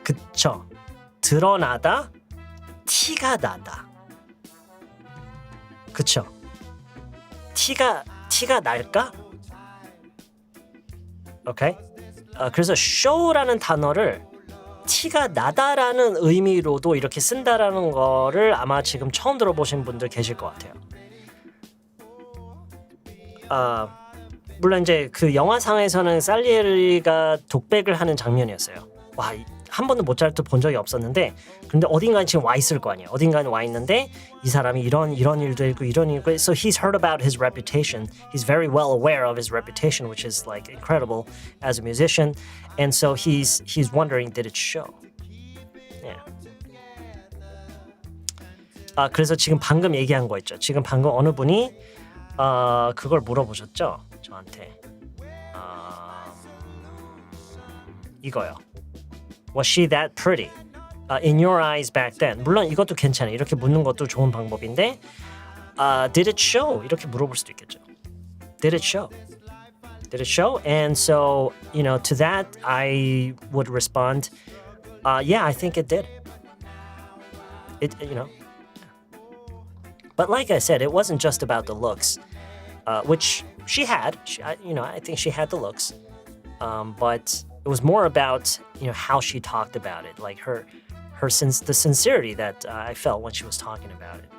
그쵸. 드러나다, 티가 나다. 그쵸. 티가 날까? 오케이. 그래서 show라는 단어를 티가 나다라는 의미로도 이렇게 쓴다라는 거를 아마 지금 처음 들어보신 분들 계실 것 같아요. 물론 이제 그 영화상에서는 살리에리가 독백을 하는 장면이었어요. 와, 한 번도 모차르트 본 적이 없었는데, 근데 어딘가에 지금 와 있을 거 아니에요. 어딘가에 와 있는데 이 사람이 이런 일도 있고 이런 일도 있고, so he's heard about his reputation. He's very well aware of his reputation, which is like incredible as a musician, and so he's wondering, did it show? Yeah. 그래서 지금 방금 얘기한 거 있죠. 지금 방금 어느 분이 그걸 물어보셨죠, 저한테. 이거요. Was she that pretty? In your eyes back then. 물론 이것도 괜찮아요. 이렇게 묻는 것도 좋은 방법인데, did it show? 이렇게 물어볼 수도 있겠죠. Did it show? Did it show? And so, to that I would respond, yeah, I think it did. But like I said, it wasn't just about the looks, which she had. I think she had the looks. but it was more about how she talked about it, like the sincerity that I felt when she was talking about it.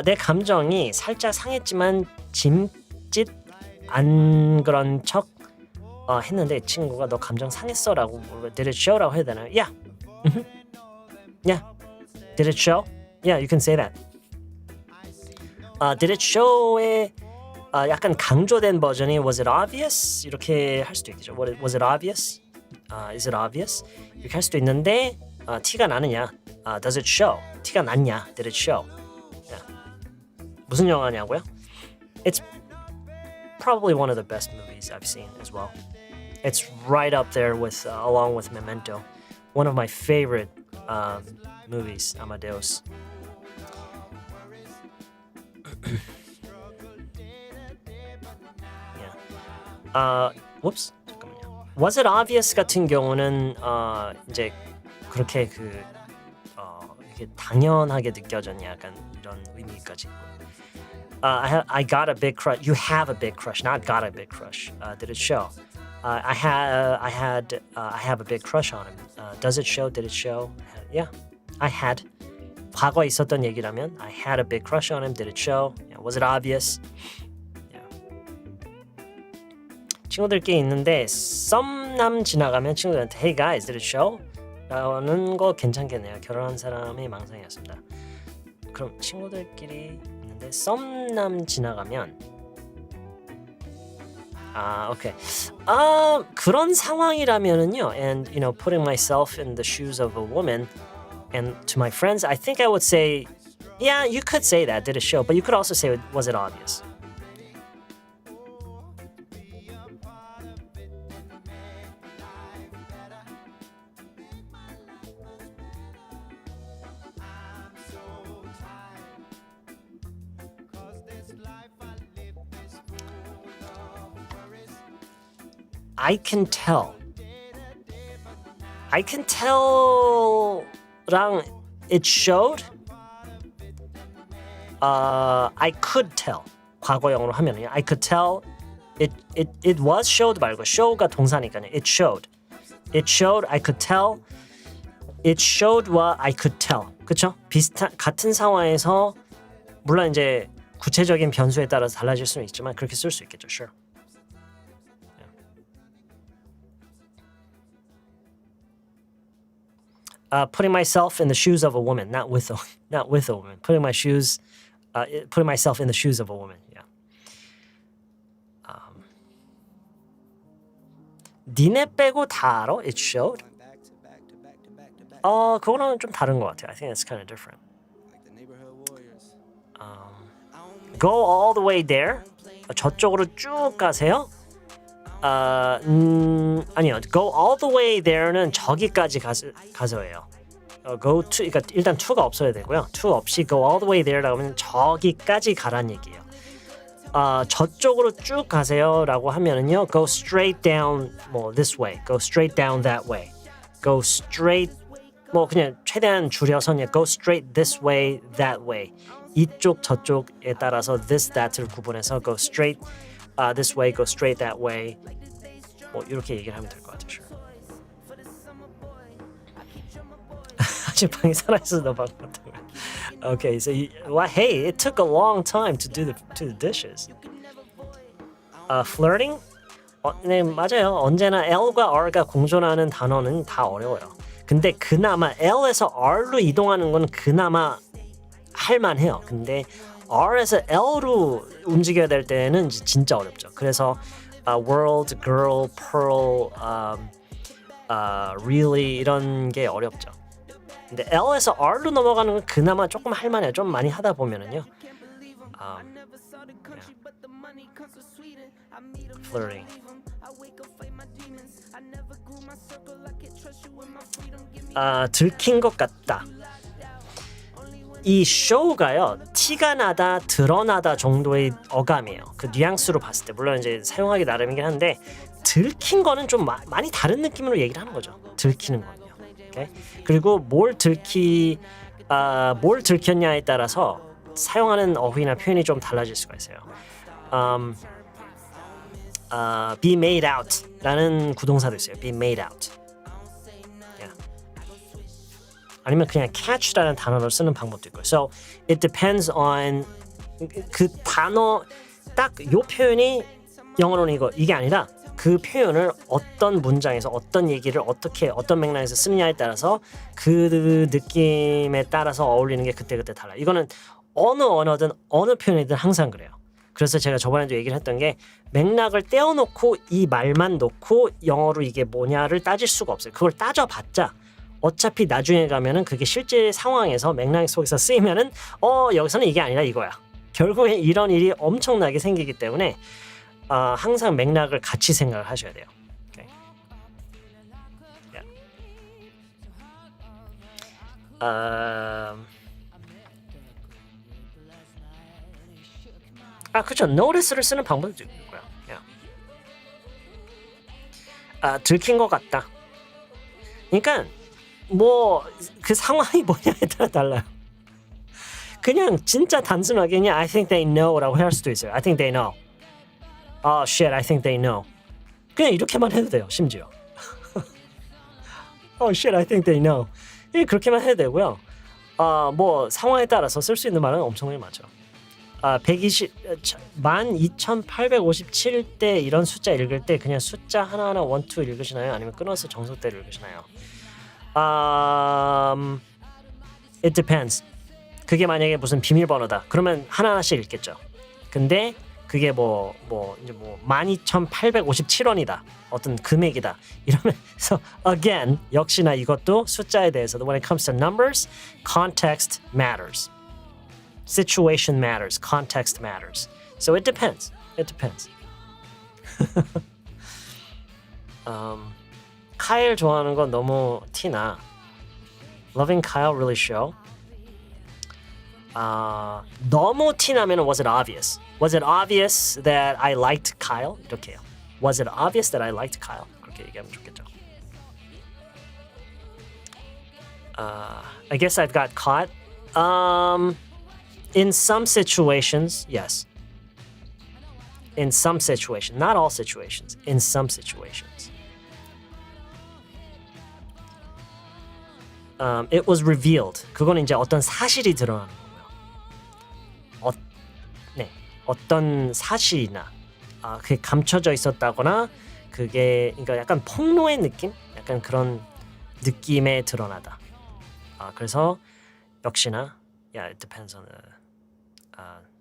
내 감정이 살짝 상했지만 짐짓 안 그런 척 했는데 친구가 너 감정 상했어라고 did it show라고 해야 되나요? Yeah. Yeah. Did it show? Yeah, you can say that. Did it show의 약간 강조된 버전이 was it obvious? 이렇게 할 수도 있겠죠. Was it obvious? Is it obvious? 이렇게 할 수도 있는데 티가 나느냐? Does it show? 티가 났냐? Did it show? Yeah. 무슨 영화냐고요? It's probably one of the best movies I've seen as well. It's right up there with along with Memento. One of my favorite movies, Amadeus. Yeah. Whoops. 잠깐만요. Was it obvious 같은 경우는 이제 그렇게 이렇게 당연하게 느껴졌냐 약간 이런 의미까지 있고요. I got a big crush. You have a big crush, not got a big crush. Did it show? I have a big crush on him. Does it show? Did it show? Yeah, I had. 과거에 있었던 얘기라면 I had a big crush on him. Did it show? Yeah, was it obvious? Yeah. 친구들끼리 있는데 썸남 지나가면 친구들한테 Hey guys, did it show? 라는 거 괜찮겠네요. 결혼한 사람의 망상이었습니다. 그럼 친구들끼리 있는데 썸남 지나가면 okay. 그런 상황이라면은요, and putting myself in the shoes of a woman, and to my friends, I think I would say, yeah, you could say that, did it show, but you could also say, was it obvious? I can tell. 랑 it showed. I could tell. 과거 영어로 하면은요. I could tell. It was showed 말고 show가 동사니까요. It showed. It showed. I could tell. It showed와 I could tell. 그렇죠? 같은 상황에서 물론 이제 구체적인 변수에 따라서 달라질 수는 있지만 그렇게 쓸 수 있겠죠. Sure. Putting myself in the shoes of a woman, not with a woman. Putting myself in the shoes of a woman. Yeah. 니네 빼고 다 알아? It showed. 그거는 좀 다른 것 같아요. I think it's kind of different. Go all the way there. 저쪽으로 쭉 가세요. 아니요. Go all the way there는 저기까지 가서예요. Go to, 그러니까 일단 to가 없어야 되고요. to 없이 go all the way there라고 하면 저기까지 가란 얘기예요. 저쪽으로 쭉 가세요라고 하면은요. Go straight down this way. Go straight down that way. Go straight 그냥 최대한 줄여서 그냥 go straight this way, that way. 이쪽 저쪽에 따라서 this, that를 구분해서 go straight this way, go straight that way. 이렇게 얘기를 하면 될 것 같아요. Sure. 아직 방에 살아있어서 너 방금 Okay, so hey, it took a long time to do the dishes. Flirting? 네, 맞아요. 언제나 L과 R가 공존하는 단어는 다 어려워요. 근데 그나마 L에서 R로 이동하는 건 그나마 할만해요. 근데 R에서 L로 움직여야 될 때는 진짜 어렵죠. 그래서 world, girl, pearl, really 이런 게 어렵죠. 근데 L에서 R로 넘어가는 건 그나마 조금 할만해요. 좀 많이 하다 보면은요. Flirting. 들킨 것 같다. 이 show가요. 티가 나다, 드러나다 정도의 어감이에요. 그 뉘앙스로 봤을 때 물론 이제 사용하기 나름이긴 한데 들킨 거는 좀 많이 다른 느낌으로 얘기를 하는 거죠. 들키는 거는요. Okay? 그리고 뭘 들켰냐에 따라서 사용하는 어휘나 표현이 좀 달라질 수가 있어요. be made out 라는 구동사도 있어요. be made out. Yeah. 아니면 그냥 catch라는 단어를 쓰는 방법도 있고요. So it depends on 그 단어 딱 요 표현이 영어로는 이게 아니라 그 표현을 어떤 문장에서 어떤 얘기를 어떻게 어떤 맥락에서 쓰느냐에 따라서 그 느낌에 따라서 어울리는 게 그때그때 달라요. 이거는 어느 언어든 어느 표현이든 항상 그래요. 그래서 제가 저번에도 얘기를 했던 게 맥락을 떼어놓고 이 말만 놓고 영어로 이게 뭐냐를 따질 수가 없어요. 그걸 따져봤자 어차피 나중에 가면은 그게 실제 상황에서 맥락 속에서 쓰이면은 여기서는 이게 아니라 이거야. 결국에 이런 일이 엄청나게 생기기 때문에 항상 맥락을 같이 생각을 하셔야 돼요. Okay. Yeah. 그렇죠. notice를 쓰는 방법도 있고요. Yeah. 들킨 것 같다. 그러니까 뭐 그 상황이 뭐냐에 따라 달라요. 그냥 진짜 단순하게 그냥 I think they know라고 할 수도 있어요. I think they know. Oh shit, I think they know. 그냥 이렇게만 해도 돼요. 심지어. Oh shit, I think they know. 그렇게만 해도 되고요. 뭐 상황에 따라서 쓸 수 있는 말은 엄청나게 많죠. 12,857대 이런 숫자 읽을 때 그냥 숫자 하나하나 1, 2 읽으시나요? 아니면 끊어서 정석대로 읽으시나요? It depends. 그게 만약에 무슨 비밀번호다. 그러면 하나하나씩 읽겠죠. 근데 그게 이제 12,857원이다. 어떤 금액이다. 이러면서 again 역시나 이것도 숫자에 대해서도 when it comes to numbers, context matters. Situation matters. Context matters. So it depends. It depends. 카일 좋아하는 건 너무 티나. Loving Kyle really show. 너무 티나면 was it obvious? Was it obvious that I liked Kyle? 이렇게요. Was it obvious that I liked Kyle? 그렇게 얘기하면 좋겠죠. I guess I've got caught. In some situations, yes. In some situations, not all situations. In some situations. It was revealed. 그거는 이제 어떤 사실이 드러나는 거고요. 어떤 사실이나 그게 감춰져 있었다거나 그게 그러니까 약간 폭로의 느낌, 약간 그런 느낌에 드러나다. 그래서 역시나, yeah, it depends on the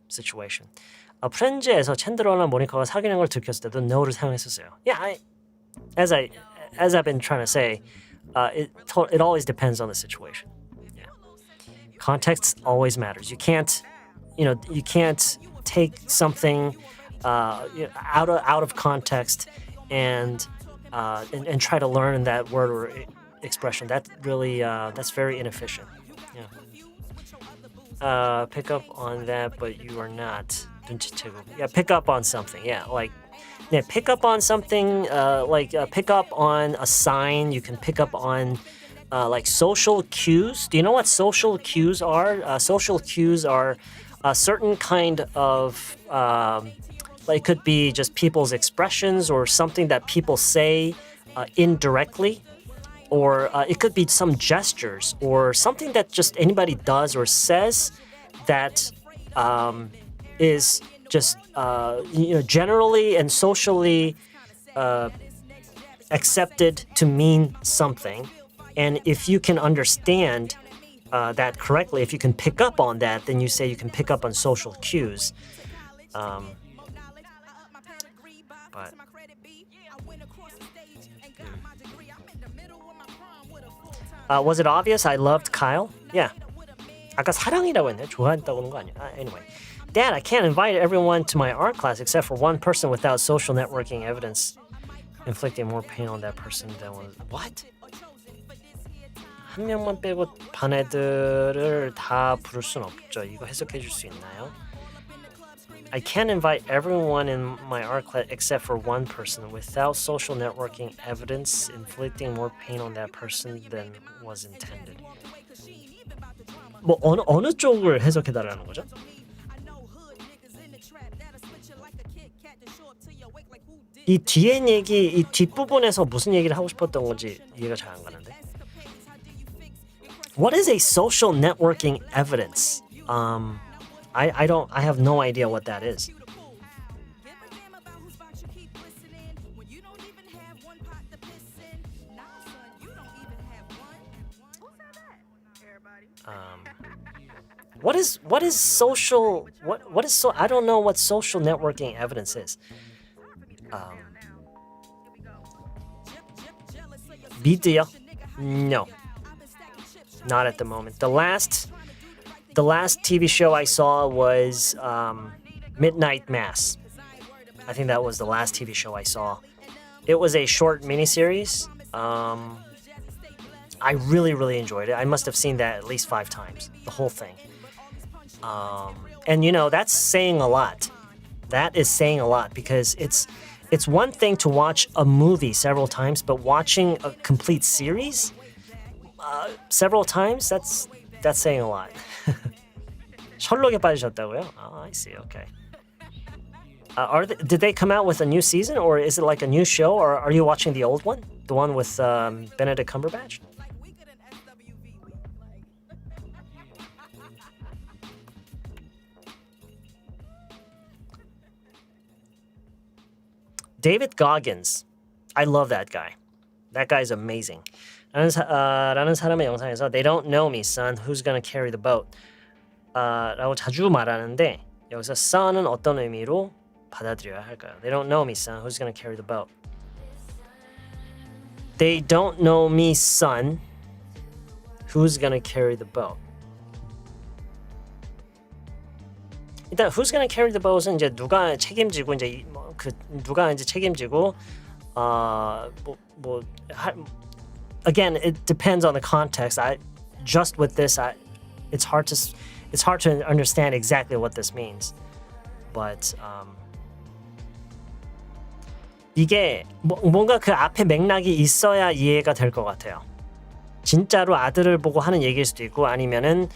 situation. 프렌즈에서 챈들러나 모니카가 사귀는 걸 들켰을 때도 no를 사용했었어요. Yeah, as I've been trying to say, it always depends on the situation. Yeah. Context always matters. You can't take something out of context and try to learn that word or expression. That really that's very inefficient. Yeah. Pick up on that, but you are not. Yeah, pick up on something. Yeah, pick up on something. Pick up on a sign. You can pick up on like social cues. Do you know what social cues are? Social cues are a certain kind of it could be just people's expressions or something that people say indirectly, or it could be some gestures or something that just anybody does or says that is just generally and socially accepted to mean something. And if you can understand that correctly, if you can pick up on that, then you say you can pick up on social cues. Was it obvious I loved Kyle? Yeah. 아까 사랑이라고 했네. 좋아했다고 하는 거 아니야? Anyway. Dad, I can't invite everyone to my art class except for one person without social networking evidence inflicting more pain on that person than was... What? 한 명만 빼고 반 애들을 다 부를 순 없죠. 이거 해석해 줄 수 있나요? I can't invite everyone in my art class except for one person without social networking evidence inflicting more pain on that person than was intended. 뭐 어느 쪽을 해석해 달라는 거죠? 이 뒤에 얘기, 이 뒷부분에서 무슨 얘기를 하고 싶었던 건지 이해가 잘 안 가는데. What is a social networking evidence? I have no idea what that is. What is social? What is so? I don't know what social networking evidence is. 미드요? No, not at the moment. The last TV show I saw was Midnight Mass. I think that was the last TV show I saw. It was a short miniseries. I really enjoyed it. I must have seen that at least 5 times, the whole thing. And you know, that's saying a lot. That is saying a lot because it's one thing to watch a movie several times, but watching a complete series several times, that's saying a lot. 셜록에 빠지셨다고요? Oh, I see. Okay. Did they come out with a new season, or is it like a new show, or are you watching the old one, the one with Benedict Cumberbatch? David Goggins. I love that guy. That guy is amazing. 라는 사람의 영상에서 They don't know me, son. Who's gonna carry the boat? 라고 자주 말하는데 여기서 son은 어떤 의미로 받아들여야 할까요? They don't know me, son. Who's gonna carry the boat? They don't know me, son. Who's gonna carry the boat? 일단 Who's gonna carry the boat은 이제 누가 책임지고 이제 누가 이제 책임지고 again it depends on the context. Just with this it's hard to understand exactly what this means. But 이게 뭔가 그 앞에 맥락이 있어야 이해가 될 것 같아요. 진짜로 아들을 보고 하는 얘기일 수도 있고 아니면은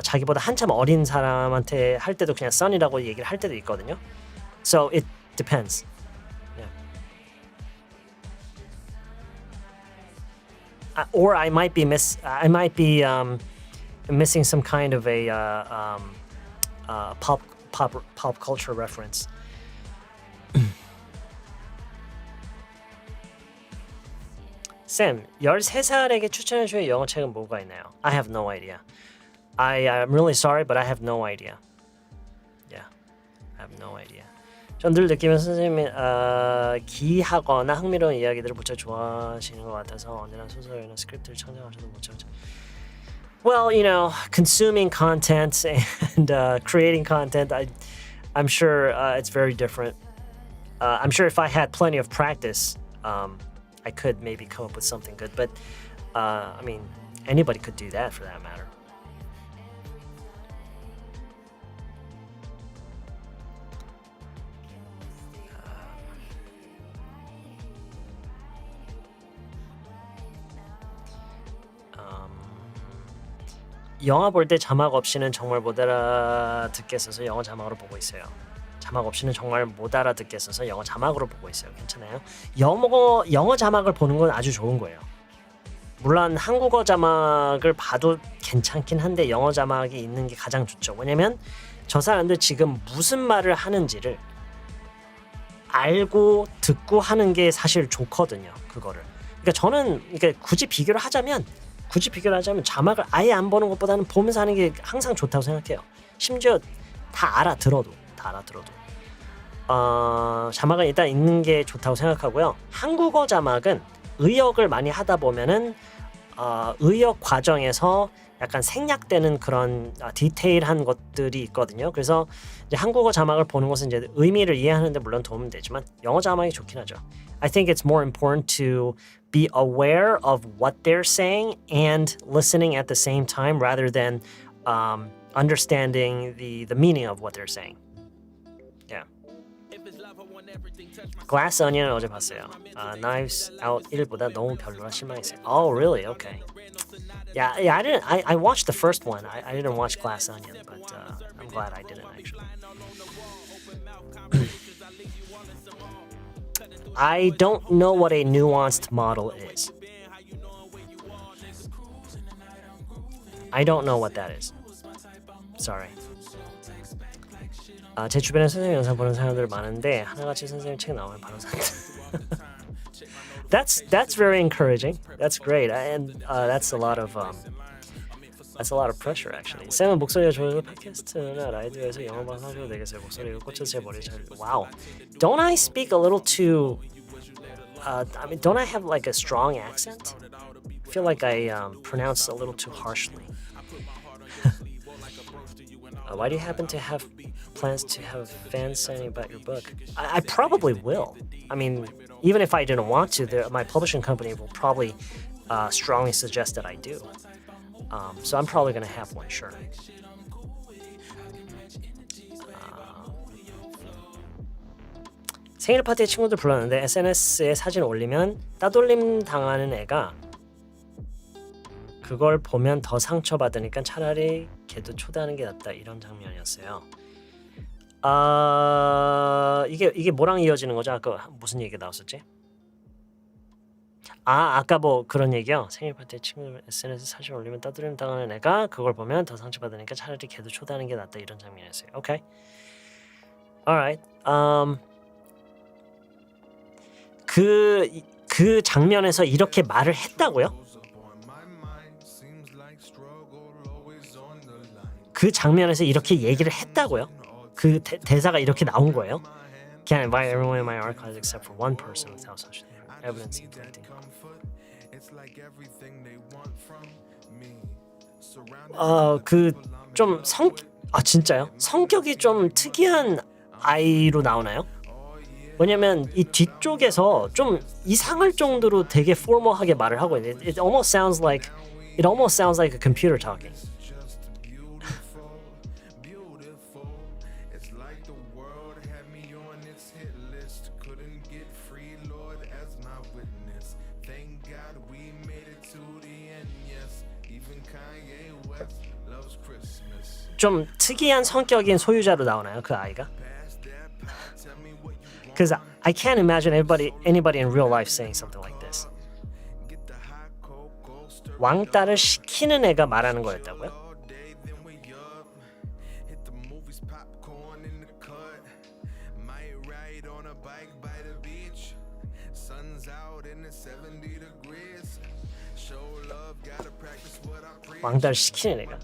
자기보다 한참 어린 사람한테 할 때도 그냥 son이라고 얘기를 할 때도 있거든요. So it depends. Yeah. Or I might be missing some kind of a pop culture reference. 쌤, 13살에게 추천해줄 영어 책은 뭐가 있나요? I have no idea. I'm really sorry, but I have no idea. Yeah, I have no idea. 전 늘 느끼면 선생님이 기하거나 흥미로운 이야기들을 무척 좋아하시는 것 같아서 언제나 소설이나 스크립트를 창작하셔도 무척. Well, you know, consuming content and creating content, I'm sure it's very different. I'm sure if I had plenty of practice, I could maybe come up with something good. But I mean, anybody could do that for that matter. 영화 볼 때 자막 없이는 정말 못 알아듣겠어서 영어 자막으로 보고 있어요. 자막 없이는 정말 못 알아듣겠어서 영어 자막으로 보고 있어요. 괜찮아요? 영어 자막을 보는 건 아주 좋은 거예요. 물론 한국어 자막을 봐도 괜찮긴 한데 영어 자막이 있는 게 가장 좋죠. 왜냐면 저 사람들 지금 무슨 말을 하는지를 알고 듣고 하는 게 사실 좋거든요. 그거를. 그러니까 저는 굳이 비교를 하자면 자막을 아예 안 보는 것보다는 보면서 하는 게 항상 좋다고 생각해요. 심지어 다 알아들어도 자막은 일단 있는 게 좋다고 생각하고요. 한국어 자막은 의역을 많이 하다 보면은 의역 과정에서 약간 생략되는 그런 디테일한 것들이 있거든요. 그래서 이제 한국어 자막을 보는 것은 이제 의미를 이해하는 데 물론 도움이 되지만 영어 자막이 좋긴 하죠. I think it's more important to be aware of what they're saying and listening at the same time rather than understanding the meaning of what they're saying. Yeah. Glass Onion은 어제 봤어요. Knives Out 1보다 너무 별로라 실망했어요. Oh, really? Okay. Yeah, I watched the first one. I didn't watch Glass Onion, but I'm glad I didn't actually. I don't know what a nuanced model is. I don't know what that is. Sorry. 제 주변에 선생님 영상 보는 사람들 많은데 하나같이 선생님 책 나오면 바로 산다. That's very encouraging. That's great, and that's a lot of pressure actually. 쌤은 목소리가 좋아서 팟캐스트나 라디오에서 영어 방송하셔도 되겠어요. 목소리가 꽂혀서 제 머리에 잘. Wow. Don't I speak a little too? I mean, don't I have like a strong accent? I feel like I pronounce a little too harshly. Why do you happen to have plans to have fans signing about your book? I probably will. I mean, even if I didn't want to, my publishing company will probably strongly suggest that I do. So I'm probably going to have one, sure. 생일 파티에 친구들 불렀는데 SNS에 사진 올리면 따돌림 당하는 애가 그걸 보면 더 상처받으니까 차라리 걔도 초대하는 게 낫다 이런 장면이었어요. 이게 뭐랑 이어지는 거죠? 아까 무슨 얘기가 나왔었지? 아까 뭐 그런 얘기요. 생일 파티에 친구들 SNS 사진 올리면 따돌림 당하는 애가 그걸 보면 더 상처받으니까 차라리 걔도 초대하는 게 낫다 이런 장면이었어요. Okay. Alright. 그 장면에서 이렇게 말을 했다고요? 그 장면에서 이렇게 얘기를 했다고요? 그 대사가 이렇게 나온 거예요? Can't invite everyone in my art class except for one person without such evidence inflicting. 진짜요? 성격이 좀 특이한 아이로 나오나요? 왜냐면 이 뒤쪽에서 좀 이상할 정도로 되게 포멀하게 말을 하고 있는데 it almost sounds like a computer talking. 좀 특이한 성격인 소유자로 나오나요, 그 아이가? Because I can't imagine anybody in real life saying something like this. 왕따를 시키는 애가 말하는 거였다고요? 왕따를 시키는 애가.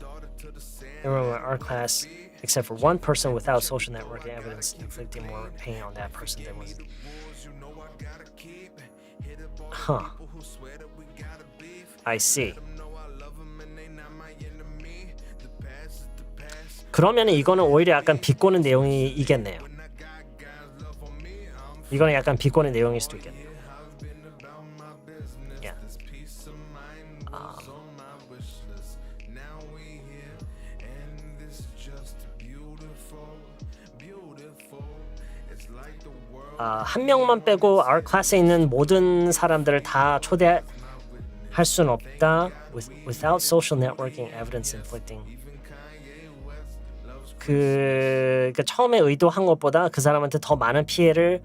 Everyone in our class, except for one person without social networking evidence, inflicting more pain on that person than was. Huh. I see. 그러면 이거는 오히려 약간 비꼬는 내용이겠네요. 이거는 약간 비꼬는 내용일 수도 있겠네요. Yeah. 한 명만 빼고 our class에 있는 모든 사람들을 다 초대할 수는 없다. Without social networking evidence inflicting. 그러니까 처음에 의도한 것보다 그 사람한테 더 많은 피해를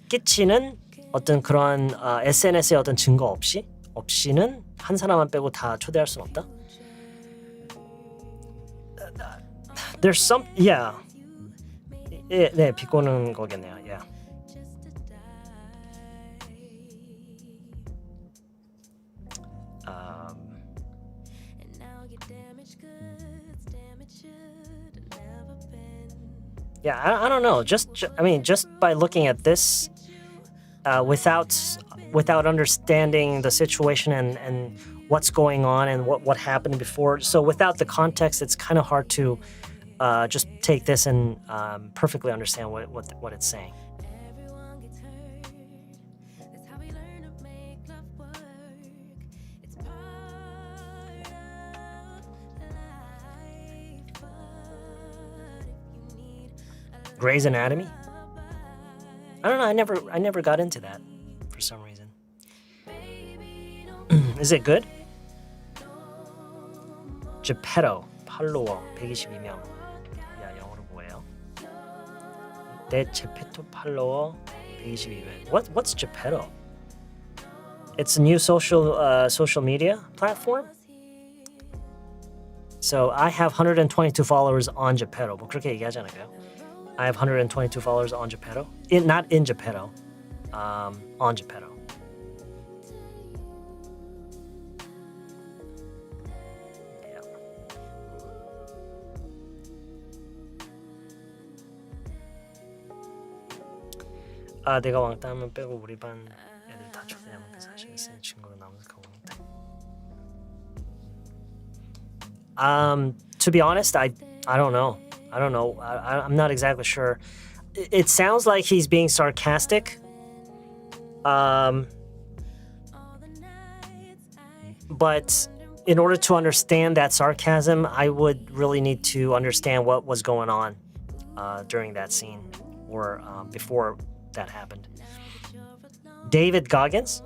끼치는 어떤 그런 SNS의 어떤 증거 없이는 한 사람만 빼고 다 초대할 수는 없다. There's some, yeah. 네, 비꼬는 거겠네요. Yeah. Yeah, I don't know. Just by looking at this, without understanding the situation and what's going on and what happened before, so without the context, it's kind of hard to just take this and perfectly understand what it's saying. Grey's Anatomy? I don't know. I never got into that for some reason. Is it good? Geppetto, 팔로워 122명. 야, 영어로 뭐예요? 내 제페토 팔로워 122회. What's Geppetto? It's a new social media platform. So I have 122 followers on Geppetto. 뭐 그렇게 얘기하지 않을까요? I have 122 followers on Geppetto. Not in Geppetto. On Geppetto. Yeah. 아, 내가 왕따 하면 빼고 우리 반 애들 다 초대하면 그 사실을 쓰는 친구로 남색하고 있다. To be honest, I don't know. I'm not exactly sure. It sounds like he's being sarcastic. But in order to understand that sarcasm, I would really need to understand what was going on during that scene or before that happened. David Goggins?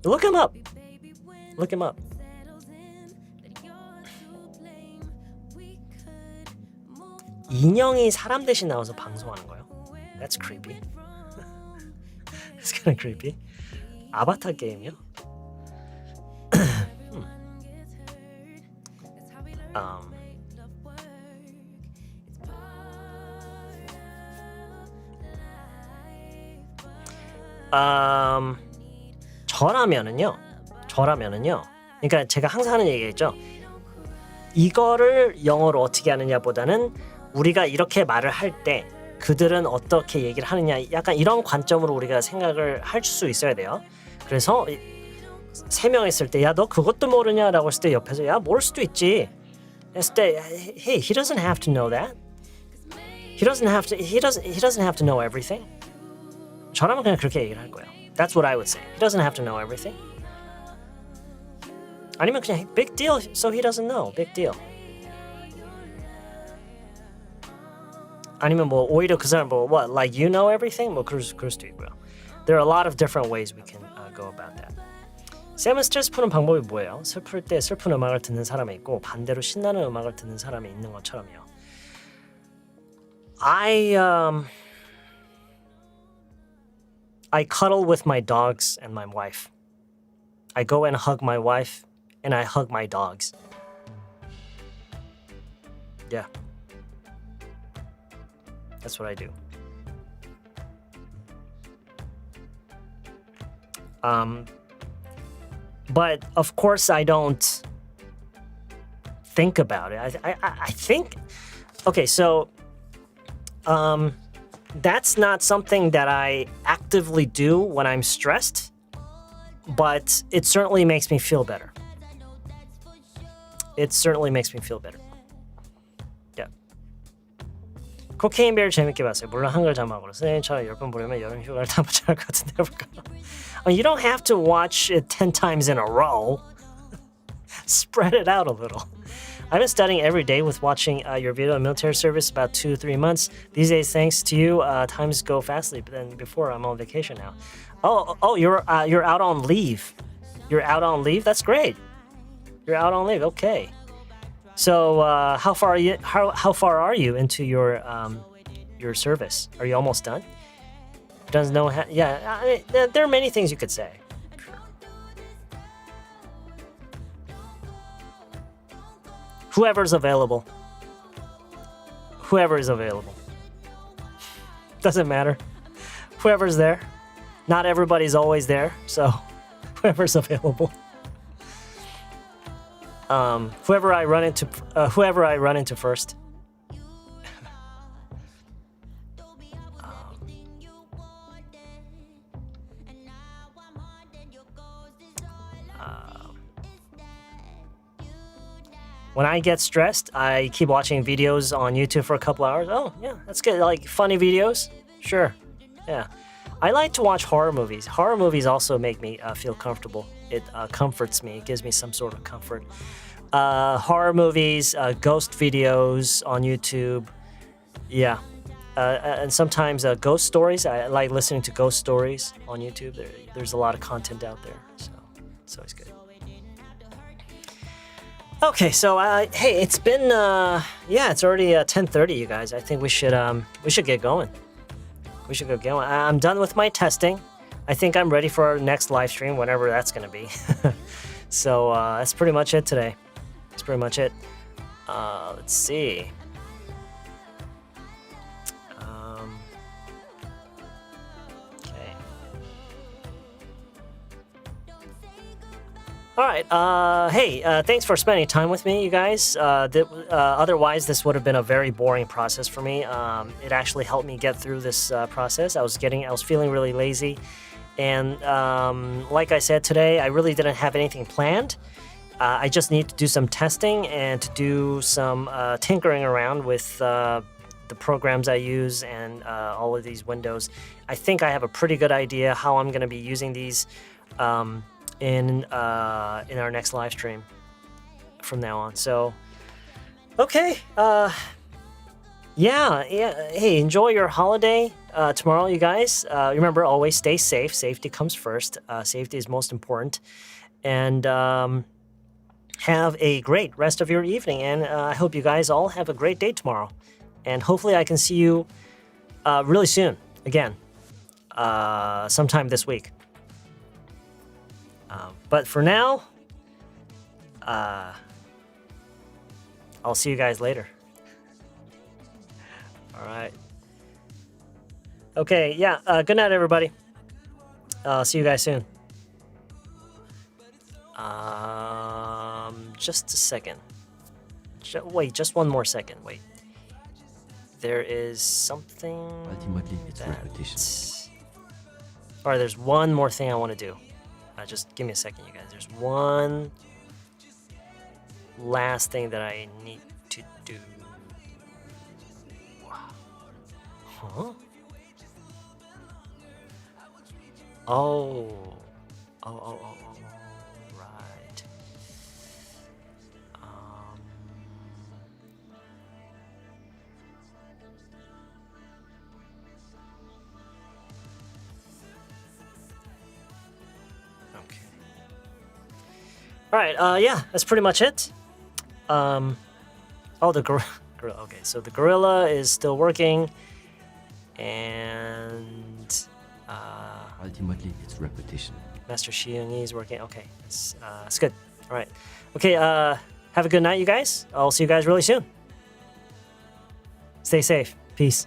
Look him up. Look him up. 인형이 사람 대신 나와서 방송하는 거예요? That's creepy. It's kind of creepy. 아바타 게임이요? 저라면은요. 그러니까 제가 항상 하는 얘기겠죠. 이거를 영어로 어떻게 하느냐보다는 우리가 이렇게 말을 할 때 그들은 어떻게 얘기를 하느냐 약간 이런 관점으로 우리가 생각을 할 수 있어야 돼요. 그래서 세 명 있을 때 야 너 그것도 모르냐라고 했을 때 옆에서 야 모를 수도 있지. 했을 때 hey he doesn't have to know that. He doesn't have to know everything. 저라면 그냥 그렇게 얘기를 할 거예요. That's what I would say. He doesn't have to know everything. 아니면 그냥 big deal, so he doesn't know. Big deal. 아니면 뭐 오히려 그 사람 뭐 what like you know everything 뭐 그럴 수도 있고요. There are a lot of different ways we can go about that. 쌤은 스트레스 푸는 방법이 뭐예요? 슬플 때 슬픈 음악을 듣는 사람이 있고 반대로 신나는 음악을 듣는 사람이 있는 것처럼요. I cuddle with my dogs and my wife. I go and hug my wife and I hug my dogs. Yeah. That's what I do. But of course I don't think about it. I think okay, so that's not something that I actively do when I'm stressed, but it certainly makes me feel better. It certainly makes me feel better. Yeah. 코케인 베일 재밌게 봤어요. 물론 한글 자막으로. 선생님처럼 10번 보려면 여름 휴가를 다 못 할 것 같은데 해볼까요? You don't have to watch it 10 times in a row. Spread it out a little. I've been studying every day with watching your video on military service about 2-3 months. These days, thanks to you, times go fastly than before. I'm on vacation now. Oh, you're out on leave. You're out on leave? That's great. You're out on leave. Okay. So how far are you into your service? Are you almost done? Doesn't know how, yeah, there are many things you could say. Whoever's available. Whoever is available. Doesn't matter. Whoever's there. Not everybody's always there, so whoever's available. Whoever I run into first. When I get stressed, I keep watching videos on YouTube for a couple hours. Oh, yeah, that's good. Like funny videos? Sure. Yeah. I like to watch horror movies. Horror movies also make me feel comfortable. It comforts me. It gives me some sort of comfort. Horror movies, ghost videos on YouTube. Yeah. And sometimes ghost stories. I like listening to ghost stories on YouTube. There's a lot of content out there, so it's always good. Okay, so hey, it's been yeah, it's already 10:30, you guys. I think we should get going. We should get going. I'm done with my testing. I think I'm ready for our next live stream, whenever that's gonna be. So that's pretty much it today. That's pretty much it. Let's see. Okay. All right. Hey, thanks for spending time with me, you guys. Otherwise, this would have been a very boring process for me. It actually helped me get through this process. I was feeling really lazy, and like I said today, I really didn't have anything planned. I just need to do some testing and to do some tinkering around with the programs I use and all of these windows. I think I have a pretty good idea how I'm going to be using these in our next live stream from now on. So, okay, yeah. Hey, enjoy your holiday tomorrow, you guys. Remember, always stay safe. Safety comes first. Safety is most important, and have a great rest of your evening. And I hope you guys all have a great day tomorrow. And hopefully, I can see you really soon again, sometime this week. But for now, I'll see you guys later. All right. Okay, yeah, good night, everybody. See you guys soon. Just a second. Wait, just one more second. Wait. There is something. Ultimately, it's repetition. All right, there's one more thing I want to do. Just give me a second, you guys. There's one last thing that I need to do. Huh? Oh, right. Okay. All right. Yeah, that's pretty much it. Oh, the gorilla. Okay, so the gorilla is still working, and Ultimately, it's repetition. Master Shi Young is working. Okay, it's good. All right. Okay. Have a good night, you guys. I'll see you guys really soon. Stay safe. Peace.